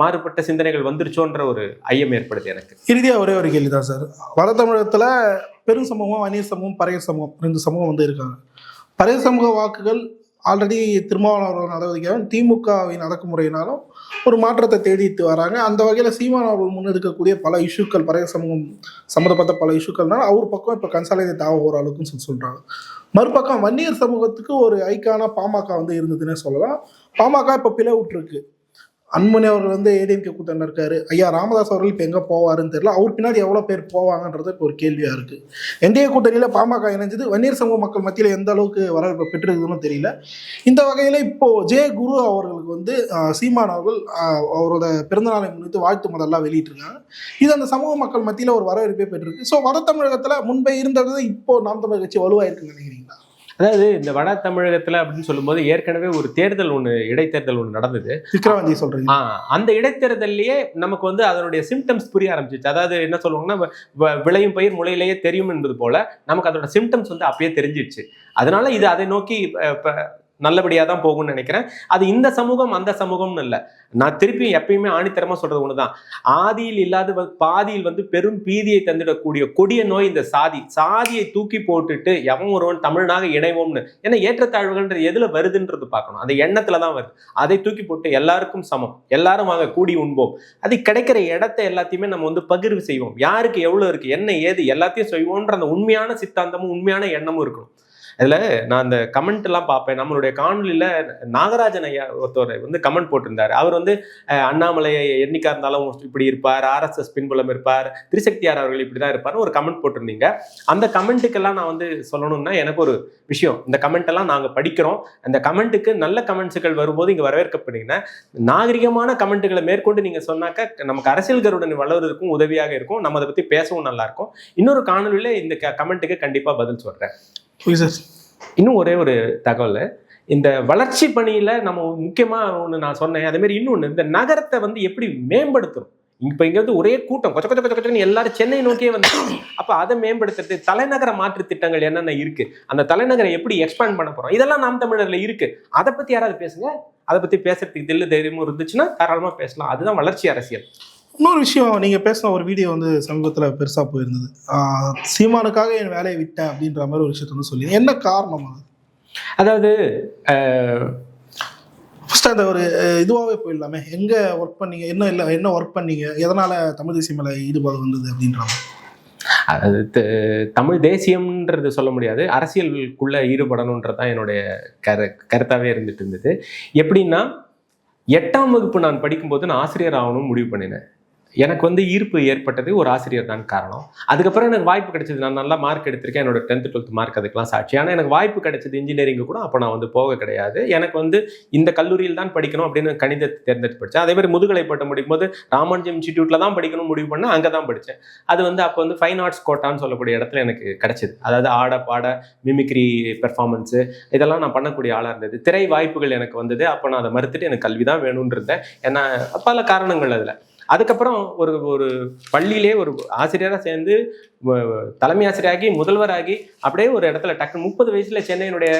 மாறுபட்ட சிந்தனைகள் வந்துருச்சோன்ற ஒரு ஐயம் ஏற்படுது எனக்கு. இறுதியா ஒரே ஒரு கேள்விதான் சார். வட தமிழகத்துல பெரும் சமூகம், வன்னியர் சமூகம், பறையர் சமூகம், 2 சமூகம் வந்து இருக்காங்க. பறையர் சமூக வாக்குகள் ஆல்ரெடி திருமாவளவன் நடவடிக்கையாலும் திமுகவின் அடக்குமுறையினாலும் ஒரு மாற்றத்தை தேடிட்டு வராங்க. அந்த வகையில் சீமான் அவர்கள் முன்னெடுக்கக்கூடிய பல இஷ்யூக்கள், பறையர் சமூகம் சம்மந்தப்பட்ட பல இஷ்யூக்கள்னால அவர் பக்கம் இப்போ கன்சாலிடேட் ஆக ஒரு அளவுக்குன்னு சொல்கிறாங்க. மறுபக்கம் வன்னியர் சமூகத்துக்கு ஒரு ஐக்கான பாமக வந்து இருந்ததுன்னே சொல்லலாம். பாமக இப்போ பிளவுட்ருக்கு. அன்புமணி அவர்கள் வந்து ஏடிஎம்கே கூட்டணியில் இருக்காரு. ஐயா ராமதாஸ் அவர்கள் இப்போ எங்கே போவாருன்னு தெரியல. அவர் பின்னாடி எவ்வளோ பேர் போவாங்கன்றது இப்போ ஒரு கேள்வியாக இருக்குது. என்டிஏ கூட்டணியில் பாமக இணைஞ்சது வன்னியர் சமூக மக்கள் மத்தியில் எந்த அளவுக்கு வரவேற்பு பெற்றிருக்குதுன்னு தெரியல. இந்த வகையில் இப்போது ஜே குரு அவர்களுக்கு வந்து சீமான் அவர்கள் அவரோட பிறந்தநாளை முன்னிட்டு வாழ்த்து மடலாம் வெளியிட்டிருக்காங்க. இது அந்த சமூக மக்கள் மத்தியில் ஒரு வரவேற்பே பெற்றிருக்கு. ஸோ வட தமிழகத்தில் முன்பே இருந்தது இப்போ நாம் தமிழர் கட்சி வலுவாயிருக்குன்னு நினைக்கிறீங்களா? அதாவது இந்த வட தமிழகத்துல அப்படின்னு சொல்லும்போது ஏற்கனவே ஒரு தேர்தல் ஒன்று, இடைத்தேர்தல் ஒன்று நடந்தது. விக்ரவாண்டி சொல்றீங்க. அந்த இடைத்தேர்தல்லையே நமக்கு வந்து அதனுடைய சிம்டம்ஸ் புரிய ஆரம்பிச்சிச்சு. அதாவது என்ன சொல்லுவாங்கன்னா, விளையும் பயிர் முளையிலேயே தெரியும் என்பது போல நமக்கு அதோட சிம்டம்ஸ் வந்து அப்பயே தெரிஞ்சிடுச்சு. அதனால இது அதை நோக்கி நல்லபடியாக தான் போகும்னு நினைக்கிறேன். அது இந்த சமூகம் அந்த சமூகம்னு இல்லை. நான் திருப்பி எப்பயுமே ஆணித்தரமா சொல்றது ஒண்ணுதான். ஆதியில் இல்லாத பாதியில் வந்து பெரும் பீதியை தந்திடக்கூடிய கொடிய நோய் இந்த சாதியை தூக்கி போட்டுட்டு எவன் ஒருவன் தமிழனாக இணைவோம்னு. ஏன்னா ஏற்றத்தாழ்வுகள்ன்றது எதுல வருதுன்றது பார்க்கணும். அந்த எண்ணத்துலதான் வருது. அதை தூக்கி போட்டு எல்லாருக்கும் சமம், எல்லாரும் வாங்க கூடி உண்போம். அது கிடைக்கிற இடத்தை எல்லாத்தையுமே நம்ம வந்து பகிர்வு செய்வோம். யாருக்கு எவ்வளவு இருக்கு, என்ன ஏது எல்லாத்தையும் செய்வோம்ன்ற அந்த உண்மையான சித்தாந்தமும் உண்மையான எண்ணமும் இருக்கணும். அதுல நான் அந்த கமெண்ட் எல்லாம் பார்ப்பேன். நம்மளுடைய காணொலியில நாகராஜன் ஐயா ஒருத்தர் வந்து கமெண்ட் போட்டிருந்தாரு. அவர் வந்து அண்ணாமலை என்னைக்கா இருந்தாலும் இப்படி இருப்பார், RSS பின்புலம் இருப்பார், திரிசக்தியார் அவர்கள் இப்படிதான் இருப்பார்னு ஒரு கமெண்ட் போட்டிருந்தீங்க. அந்த கமெண்ட்டுக்கெல்லாம் நான் வந்து சொல்லணும்னா எனக்கு ஒரு விஷயம், இந்த கமெண்ட் எல்லாம் நாங்க படிக்கிறோம். அந்த கமெண்ட்டுக்கு நல்ல கமெண்ட்ஸுகள் வரும்போது இங்க வரவேற்கப்படுங்கன்னா, நாகரிகமான கமெண்ட்டுகளை மேற்கொண்டு நீங்க சொன்னாக்க நமக்கு அரசியல்களுடன் வளர்வதற்கும் உதவியாக இருக்கும். நம்ம அதை பத்தி பேசவும் நல்லா இருக்கும். இன்னொரு காணொலியில இந்த கமெண்ட்டுக்கு கண்டிப்பா பதில் சொல்றேன். இன்னும் ஒரே ஒரு தகவல், இந்த வளர்ச்சி பணியில நம்ம முக்கியமா ஒண்ணு நான் சொன்னேன். அதே மாதிரி இன்னொன்னு, இந்த நகரத்தை வந்து எப்படி மேம்படுத்தணும். இப்ப இங்க வந்து ஒரே கூட்டம் கொச்ச கொச்ச கொச்ச கொச்சன்னு எல்லாரும் சென்னை நோக்கியே வந்து, அப்ப அதை மேம்படுத்துறது தலைநகர மாற்று திட்டங்கள் என்னென்ன இருக்கு, அந்த தலைநகரை எப்படி எக்ஸ்பேண்ட் பண்ண போறோம், இதெல்லாம் நாம் தமிழர்ல இருக்கு. அதை பத்தி யாராவது பேசுங்க. அதை பத்தி பேசுறதுக்கு தெரியல தைரியமும் இருந்துச்சுன்னா தாராளமா பேசலாம். அதுதான் வளர்ச்சி அரசியல். இன்னொரு விஷயம், நீங்கள் பேசின ஒரு வீடியோ வந்து சமீபத்தில் பெருசாக போயிருந்தது. சீமானுக்காக என் வேலையை விட்டேன் அப்படின்ற மாதிரி ஒரு விஷயத்த வந்து சொல்லி, என்ன காரணம் அது? அதாவது ஃபர்ஸ்ட் அந்த ஒரு இதுவாகவே போயிடலாமே, எங்கே ஒர்க் பண்ணீங்க, என்ன ஒர்க் பண்ணீங்க, எதனால் தமிழ் தேசியம் மேலே ஈடுபாடு வந்தது அப்படின்றாங்க. அது தமிழ் தேசியம்ன்றது சொல்ல முடியாது, அரசியலுக்குள்ள ஈடுபடணுன்றதான் என்னுடைய கருத்தாவே இருந்துட்டு இருந்தது. எப்படின்னா, 8ஆம் வகுப்பு நான் படிக்கும்போது நான் ஆசிரியர் ஆகணும்னு முடிவு பண்ணினேன். எனக்கு வந்து ஈர்ப்பு ஏற்பட்டது ஒரு ஆசிரியர் தான் காரணம். அதுக்கப்புறம் எனக்கு வாய்ப்பு கிடைச்சது. நான் நல்லா மார்க் எடுத்திருக்கேன். என்னோட 10th 12th மார்க் அதுக்கெல்லாம் சாட்சி. ஆனால் எனக்கு வாய்ப்பு கிடைச்சது இன்ஜினியரிங்கு கூட. அப்போ நான் வந்து போக கிடையாது. எனக்கு வந்து இந்த கல்லூரியில் தான் படிக்கணும் அப்படின்னு கணிதத்தை தேர்ந்தெடுத்து படித்தேன். அதே மாதிரி முதுகலை பட்டம் படிக்கும்போது ராமானுஜம் இன்ஸ்டிடியூட்டில் தான் படிக்கணும் முடிவு பண்ணேன். அங்கே தான் படித்தேன். அது வந்து அப்போ வந்து ஃபைன் ஆர்ட்ஸ் கோட்டான்னு சொல்லக்கூடிய இடத்துல எனக்கு கிடைச்சிது. அதாவது ஆட பாட மிமிக்ரி பெர்ஃபார்மன்ஸு இதெல்லாம் நான் பண்ணக்கூடிய ஆளாக இருந்தது. திரை வாய்ப்புகள் எனக்கு வந்தது. அப்போ நான் அதை மறுத்துட்டு எனக்கு கல்வி தான் வேணும்னு இருந்தேன். ஏன்னா பல காரணங்கள் அதில். அதுக்கப்புறம் ஒரு பள்ளியிலே ஒரு ஆசிரியராக சேர்ந்து தலைமை ஆசிரியராகி முதல்வராகி அப்படியே ஒரு இடத்துல டக்கு 30 வயசுல சென்னையினுடைய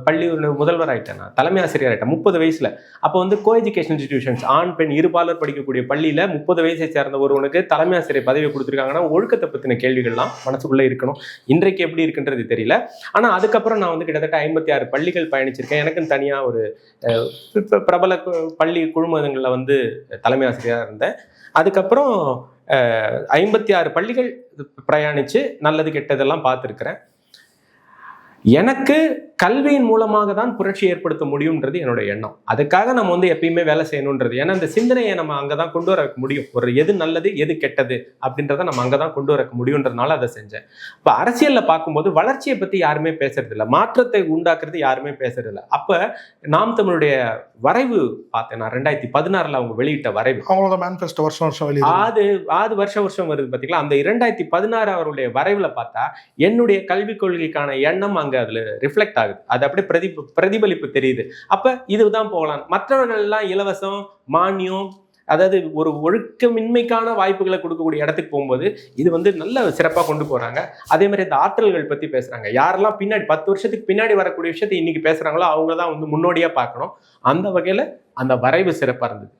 பள்ளி முதல்வர் ஆகிட்டேன். நான் தலைமை ஆசிரியர் ஆகிட்டேன் 30 வயசுல. அப்போ வந்து கோ எஜுகேஷன் இன்ஸ்டிடியூஷன்ஸ், ஆண் பெண் இருபாலர் படிக்கக்கூடிய பள்ளியில 30 வயசை சேர்ந்த ஒருவனுக்கு தலைமை ஆசிரியர் பதவியை கொடுத்துருக்காங்கன்னா ஒழுக்கத்தை பற்றின கேள்விகள்லாம் மனசுக்குள்ளே இருக்கணும். இன்றைக்கு எப்படி இருக்குன்றது தெரியல. ஆனால் அதுக்கப்புறம் நான் வந்து கிட்டத்தட்ட 56 பள்ளிகள் பயணிச்சிருக்கேன். எனக்குன்னு தனியாக ஒரு பிரபல பள்ளி குழுமங்களில் வந்து தலைமை ஆசிரியராக இருந்தேன். அதுக்கப்புறம் 56 பள்ளிகள் பிரயாணித்து நல்லது கெட்டதெல்லாம் பார்த்துருக்குறேன். எனக்கு கல்வியின் மூலமாக தான் புரட்சி ஏற்படுத்த முடியும்ன்றது என்னோட எண்ணம். அதுக்காக நம்ம வந்து எப்பயுமே வேலை செய்யணுன்றது. ஏன்னா இந்த சிந்தனையை நம்ம அங்கதான் கொண்டு வர முடியும். ஒரு எது நல்லது எது கெட்டது அப்படின்றத நம்ம அங்கதான் கொண்டு வர முடியும்ன்றதுனால அதை செஞ்சேன். இப்ப அரசியல்ல பார்க்கும்போது வளர்ச்சியை பத்தி யாருமே பேசுறது இல்லை, மாற்றத்தை உண்டாக்குறது யாருமே பேசுறது இல்லை. அப்ப நாம் தமிழுடைய வரைவு பார்த்தேன் நான் 2016 அவங்க வெளியிட்ட வரைவு, அவங்களோட மேனிஃபெஸ்டோ வருஷம் வெளியிட அது வருஷம் வருது பாத்தீங்களா. அந்த 2016 அவருடைய வரைவுல பார்த்தா என்னுடைய கல்விக் கொள்கைக்கான எண்ணம் அங்க அதுல ரிஃப்ளெக்ட் ஆகுது. அது அப்படியே பிரதிபலிப்பு தெரியுது. அப்ப இதுதான் போகலாம். மற்றவர்கள் எல்லாம் இலவசம், மானியம், அதாவது ஒரு ஒழுக்கமின்மைக்கான வாய்ப்புகளை கொடுக்கக்கூடிய இடத்துக்கு போகும்போது இது வந்து நல்ல சிறப்பா கொண்டு போறாங்க. அதே மாதிரி இந்த ஆற்றல்கள் பத்தி பேசுறாங்க. யாரெல்லாம் பின்னாடி 10 வருஷத்துக்கு பின்னாடி வரக்கூடிய விஷயத்தை இன்னைக்கு பேசுறாங்களோ அவங்க தான் வந்து முன்னோடியா பார்க்கணும். அந்த வகையில அந்த வரைவு சிறப்பா இருந்தது.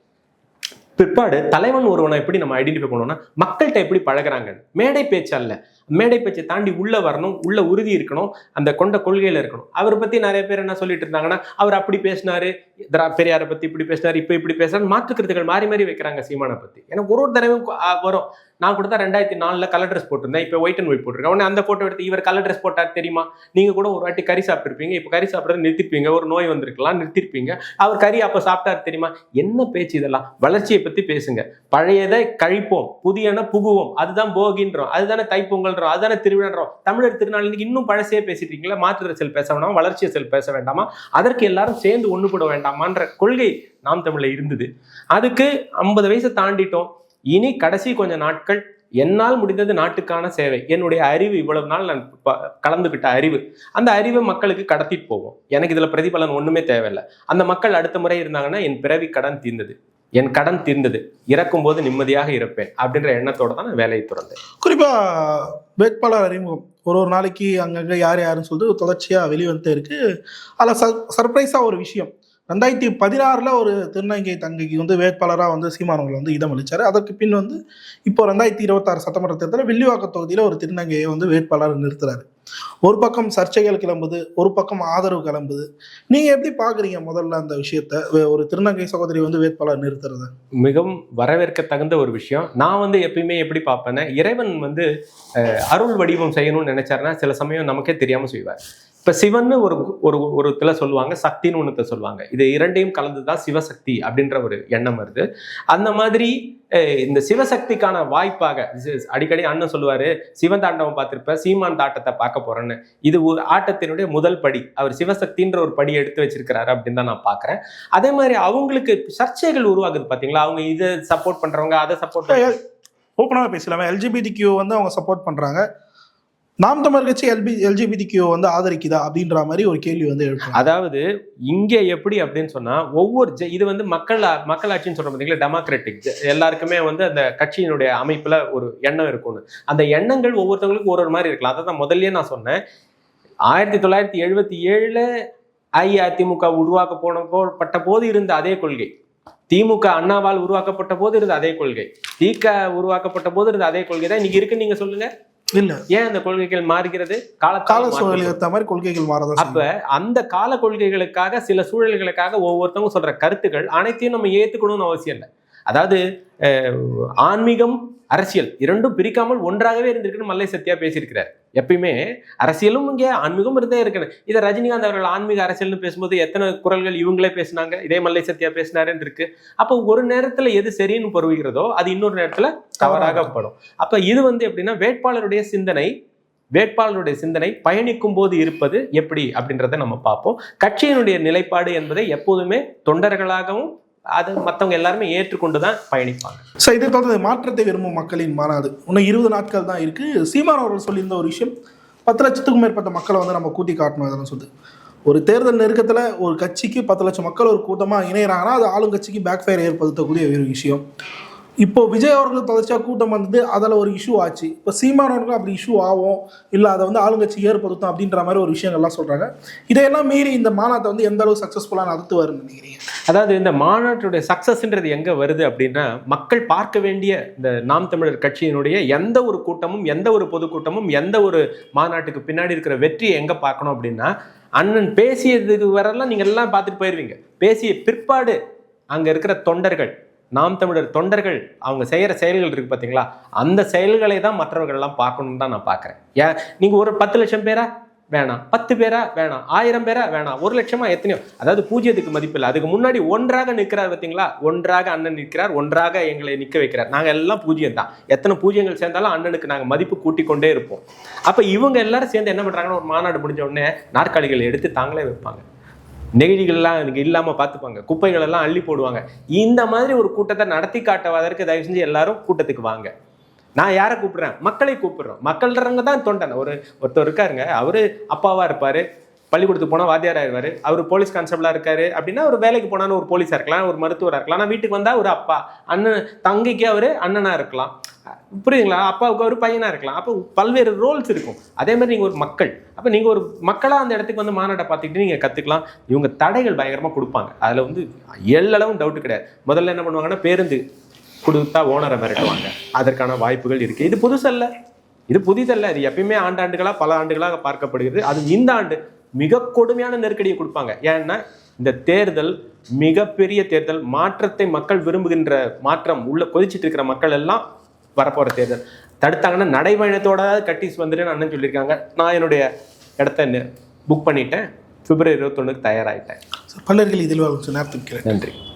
பிற்பாடு தலைவன் ஒருவனை எப்படி நம்ம ஐடென்டிஃபை பண்ணணும்னா மக்கள்கிட்ட எப்படி பழகுறாங்க. மேடை பேச்சு அல்ல, மேடை பேச்சை தாண்டி உள்ள வரணும், உள்ள உறுதி இருக்கணும், அந்த கொண்ட கொள்கையில இருக்கணும். அவரை பத்தி நிறைய பேர் என்ன சொல்லிட்டு இருந்தாங்கன்னா, அவர் அப்படி பேசினாரு, பெரியாரை பத்தி இப்படி பேசினாரு, இப்படி பேசுறாரு, மாற்றுக்கருத்துக்கள் மாறி மாறி வைக்கிறாங்க சீமானை பத்தி. ஏன்னா ஒரு தடவையும் வரும். நான் கூட தான் 2004 கலர் ட்ரெஸ் போட்டிருந்தேன், இப்போ ஒயிட் அண்ட் ஒயிட் போட்டிருக்கேன். உடனே அந்த போட்டோ எடுத்து இவர் கலர் ட்ரெஸ் போட்டார் தெரியுமா, நீங்க கூட ஒரு வாட்டி கறி சாப்பிட்டுருப்பீங்க, இப்போ கறி சாப்பிட்றது நிறுத்திருப்பீங்க, ஒரு நோய் வந்திருக்கலாம் நிறுத்திருப்பீங்க, அவர் கறி அப்போ சாப்பிட்டாரு தெரியுமா. என்ன பேச்சு இதெல்லாம்? வளர்ச்சியை பத்தி பேசுங்க. பழையதை கழிப்போம், புதியன புகுவோம். அதுதான் போகின்றோம், அதுதானே தைப்பொங்கல்ன்றோம், அதுதானே திருவிழான்றோம். தமிழர் திருநாள் இன்னைக்கு இன்னும் பழசையே பேசிட்டு இருக்கீங்களா? மாற்று அரசியல் பேச வேண்டாமா, வளர்ச்சி அரசியல் பேச வேண்டாமா, அதற்கு எல்லாரும் சேர்ந்து ஒண்ணு போட வேண்டாமான்ற கொள்கை நாம் தமிழ்ல இருந்தது. அதுக்கு 50 வயசு தாண்டிட்டோம். இனி கடைசி கொஞ்ச நாட்கள் என்னால் முடிந்தது நாட்டுக்கான சேவை. என்னுடைய அறிவு, இவ்வளவு நாள் நான் கலந்துகிட்ட அறிவு, அந்த அறிவை மக்களுக்கு கடத்திட்டு போவோம். எனக்கு இதுல பிரதிபலன் ஒண்ணுமே தேவையில்லை. அந்த மக்கள் அடுத்த முறை இருந்தாங்கன்னா என் பிறவி கடன் தீர்ந்தது, என் கடன் தீர்ந்தது, இறக்கும் போது நிம்மதியாக இருப்பேன் அப்படின்ற எண்ணத்தோட தான் நான் வேலையை துறந்தேன். குறிப்பா வேட்பாளர் அறிமுகம் ஒரு நாளைக்கு அங்கங்க யாருன்னு சொல்லிட்டு தொடர்ச்சியா வெளிவந்துட்டே இருக்கு. அதில் சர்ப்ரைஸா ஒரு விஷயம், 2016 ஒரு திருநங்கை தங்கைக்கு வந்து வேட்பாளராக வந்து சீமானவர்கள் வந்து இடம் அளித்தார். அதற்கு பின் வந்து இப்போ 2026 சட்டமன்ற தேர்தலில் வில்லிவாக்கம் தொகுதியில் ஒரு திருநங்கையை வந்து வேட்பாளர் நிறுத்துறாரு. ஒரு பக்கம் சர்ச்சைகள் கிளம்புது, ஒரு பக்கம் ஆதரவு கிளம்புது. நீங்க எப்படி பாக்குறீங்க முதல்ல அந்த விஷயத்த, ஒரு திருநங்கை சகோதரி வந்து வேட்பாளர் நிறுத்துறது? மிகவும் வரவேற்க தகுந்த ஒரு விஷயம். நான் வந்து எப்பயுமே எப்படி பார்ப்பேன்னா, இறைவன் வந்து அருள் வடிவம் செய்யணும்னு நினைச்சாருன்னா சில சமயம் நமக்கே தெரியாம செய்வார். இப்ப சிவன்னு ஒரு இதுல சொல்லுவாங்க, சக்தின்னு ஒண்ணுத்த சொல்லுவாங்க. இது இரண்டையும் கலந்துதான் சிவசக்தி அப்படின்ற ஒரு எண்ணம் வருது. அந்த மாதிரி இந்த சிவசக்திக்கான வாய்ப்பாக அடிக்கடி அண்ணன் சொல்லுவாரு, சிவன் தாண்டவம் பார்த்திருப்ப, சீமான் தாட்டத்தை பார்க்க போறேன்னு. இது ஒரு ஆட்டத்தினுடைய முதல் படி. அவர் சிவசக்தின்ற ஒரு படியை எடுத்து வச்சிருக்கிறாரு அப்படின்னு தான் நான் பாக்குறேன். அதே மாதிரி அவங்களுக்கு சர்ச்சைகள் உருவாகுது பாத்தீங்களா. அவங்க இதை சப்போர்ட் பண்றவங்க, அதை சப்போர்ட் ஓப்பனாக பேசலாமே. எல்ஜிபிடிக்யூ வந்து அவங்க சப்போர்ட் பண்றாங்க, நாம் தமிழர் கட்சி எல்ஜிபிடிக்யூ வந்து ஆதரிக்குதா அப்படின்ற மாதிரி ஒரு கேள்வி வந்து எழுப்பும். அதாவது இங்க எப்படி அப்படின்னு சொன்னா, ஒவ்வொரு இது வந்து மக்களாட்சின்னு சொல்ற பார்த்தீங்களா, டெமோக்ராட்டிக், எல்லாருக்குமே வந்து அந்த கட்சியினுடைய அமைப்புல ஒரு எண்ணம் இருக்கும்னு. அந்த எண்ணங்கள் ஒவ்வொருத்தவங்களுக்கும் ஒரு மாதிரி இருக்கலாம். அதை தான் முதல்லயே நான் சொன்னேன். 1977 அஇஅதிமுக உருவாக்கப்பட்ட போது இருந்த அதே கொள்கை, திமுக அண்ணாவால் உருவாக்கப்பட்ட போது இருந்த அதே கொள்கை, திக உருவாக்கப்பட்ட போது இருந்த அதே கொள்கை தான் இன்னைக்கு இருக்கு. நீங்க சொல்லுங்க, இல்ல ஏன் அந்த கொள்கைகள் மாறுகிறது? கால சூழலுக்கு ஏற்ற மாதிரி கொள்கைகள் மாறதான். அப்ப அந்த கால கொள்கைகளுக்காக, சில சூழல்களுக்காக ஒவ்வொருத்தவங்க சொல்ற கருத்துக்கள் அனைத்தையும் நம்ம ஏத்துக்கணும்னு அவசியம் இல்லை. அதாவது ஆன்மீகம், அரசியல் இரண்டும் பிரிக்காமல் ஒன்றாகவே இருந்திருக்குன்னு மல்லை சத்யா பேசியிருக்கிறார். எப்பயுமே அரசியலும் இங்கே ஆன்மீகம் இருந்தே இருக்கணும். இதை ரஜினிகாந்த் அவர்கள் ஆன்மீக அரசியல்னு பேசும்போது எத்தனை குரல்கள் இவங்களே பேசினாங்க, இதே மல்லை சத்யா பேசினாருன்னு இருக்கு. அப்போ ஒரு நேரத்துல எது சரின்னு பருவுகிறதோ அது இன்னொரு நேரத்துல தவறாகப்படும். அப்ப இது வந்து எப்படின்னா, வேட்பாளருடைய சிந்தனை பயணிக்கும் போது இருப்பது எப்படி அப்படின்றத நம்ம பார்ப்போம். கட்சியினுடைய நிலைப்பாடு என்பதை எப்போதுமே தொண்டர்களாகவும் அது மற்றவங்க எல்லாருமே ஏற்றுக்கொண்டுதான் பயணிப்பாங்க. சார், இதை தொடர்ந்து மாற்றத்தை விரும்பும் மக்களின் மாநாடு இன்னும் 20 நாட்கள் தான் இருக்கு. சீமான் அவர்கள் சொல்லியிருந்த ஒரு விஷயம், 10 லட்சத்துக்கும் மேற்பட்ட மக்களை வந்து நம்ம கூட்டி காட்டணும் அதெல்லாம் சொல்லுது. ஒரு தேர்தல் நெருக்கத்தில் ஒரு கட்சிக்கு 10 லட்சம் மக்கள் ஒரு கூட்டமாக இணைகிறாங்கன்னா அது ஆளுங்கட்சிக்கு பேக் ஃபயர் ஏற்படுத்தக்கூடிய ஒரு விஷயம். இப்போ விஜய் அவர்கள் தொடர்ச்சியாக கூட்டம் வந்தது, அதில் ஒரு இஷ்யூ ஆச்சு. இப்போ சீமான் அவர்களும் அப்படி இஷ்யூ ஆகும், இல்லை அதை வந்து ஆளுங்கட்சி ஏற்படுத்தும் அப்படின்ற மாதிரி ஒரு விஷயங்கள்லாம் சொல்கிறாங்க. இதையெல்லாம் மீறி இந்த மாநாட்டை வந்து எந்த அளவுக்கு சக்ஸஸ்ஃபுல்லாக நடத்துவாருன்னு நினைக்கிறீங்க? அதாவது இந்த மாநாட்டுடைய சக்ஸஸ்ன்றது எங்கே வருது அப்படின்னா, மக்கள் பார்க்க வேண்டிய இந்த நாம் தமிழர் கட்சியினுடைய எந்த ஒரு கூட்டமும், எந்த ஒரு பொதுக்கூட்டமும், எந்த ஒரு மாநாட்டுக்கு பின்னாடி இருக்கிற வெற்றியை எங்கே பார்க்கணும் அப்படின்னா, அண்ணன் பேசியதுக்கு வரலாம் நீங்கள் எல்லாம் பார்த்துட்டு போயிடுவீங்க. பேசிய பிற்பாடு அங்கே இருக்கிற தொண்டர்கள், நாம் தமிழர் தொண்டர்கள் அவங்க செய்கிற செயல்கள் இருக்கு பார்த்தீங்களா, அந்த செயல்களை தான் மற்றவர்கள்லாம் பார்க்கணும்னு தான் நான் பார்க்குறேன். ஏன் நீங்கள் ஒரு 10 லட்சம் பேரா வேணாம், 10 பேரா வேணாம், 1000 பேரா வேணாம், 1 லட்சமா எத்தனையோ, அதாவது பூஜ்ஜியத்துக்கு மதிப்பு இல்லை. அதுக்கு முன்னாடி ஒன்றாக நிற்கிறார் பார்த்தீங்களா, ஒன்றாக அண்ணன் நிற்கிறார், ஒன்றாக எங்களை நிற்க வைக்கிறார். நாங்கள் எல்லாம் பூஜ்ஜியம் தான். எத்தனை பூஜ்ஜியங்கள் சேர்ந்தாலும் அண்ணனுக்கு நாங்கள் மதிப்பு கூட்டிக் கொண்டே இருப்போம். அப்போ இவங்க எல்லாரும் சேர்ந்து என்ன பண்ணுறாங்கன்னா, ஒரு மாநாடு முடிஞ்ச உடனே நாற்காலிகள் எடுத்து தாங்களே வைப்பாங்க, நெகிழிகள்லாம் எனக்கு இல்லாமல் பார்த்துப்பாங்க, குப்பைகள் எல்லாம் அள்ளி போடுவாங்க. இந்த மாதிரி ஒரு கூட்டத்தை நடத்தி காட்டுவதற்கு தயவு செஞ்சு எல்லாரும் கூட்டத்துக்கு வாங்க. நான் யாரை கூப்பிடுறேன்? மக்களை கூப்பிடுறோம். மக்கள்ன்றவங்க தான் தொண்டன். ஒருத்தர் இருக்காருங்க, அவரு அப்பாவா இருப்பாரு, பள்ளிக்கூடத்துக்கு போனால் வாத்தியாரா இருவாரு, அவர் போலீஸ் கான்ஸ்டபிளா இருக்காரு அப்படின்னா, ஒரு வேலைக்கு போனாலும் ஒரு போலீஸா இருக்கலாம், ஒரு மருத்துவராக இருக்கலாம். ஆனால் வீட்டுக்கு வந்தா ஒரு அப்பா, அண்ணன், தங்கைக்கு அவரு அண்ணனா இருக்கலாம், புரியுதுங்களா, அப்பாவுக்கு ஒரு பையனா இருக்கலாம். அப்போ பல்வேறு ரோல்ஸ் இருக்கும். அதே மாதிரி நீங்க ஒரு மக்கள், அப்போ நீங்க ஒரு மக்களா அந்த இடத்துக்கு வந்து மாநாட்டை பார்த்துக்கிட்டு நீங்க கத்துக்கலாம். இவங்க தடைகள் பயங்கரமா கொடுப்பாங்க, அதுல வந்து எல்லளவும் டவுட் கிடையாது. முதல்ல என்ன பண்ணுவாங்கன்னா, பேருந்து கொடுத்தா ஓனரை மிரட்டுவாங்க. அதற்கான வாய்ப்புகள் இருக்கு. இது புதுசல்ல, இது புதிதல்ல, இது எப்பயுமே ஆண்டாண்டுகளா பல ஆண்டுகளாக பார்க்கப்படுகிறது. அது இந்த ஆண்டு மிக கொடுமையான நெருக்கடியை கொடுப்பாங்க. ஏன்னா இந்த தேர்தல் மிகப்பெரிய தேர்தல், மாற்றத்தை மக்கள் விரும்புகின்ற, மாற்றம் உள்ள கொதிச்சிட்டு இருக்கிற மக்கள் எல்லாம் வரப்போற தேர்தல். தடுத்தாங்கன்னா நடைபயணத்தோட கட்டிஸ் வந்துட்டு அண்ணன் சொல்லியிருக்காங்க. நான் என்னுடைய இடத்த புக் பண்ணிட்டேன், February 21 தயாராகிட்டேன். பல்லர்கள் இதில் நேரத்துக்கு நன்றி.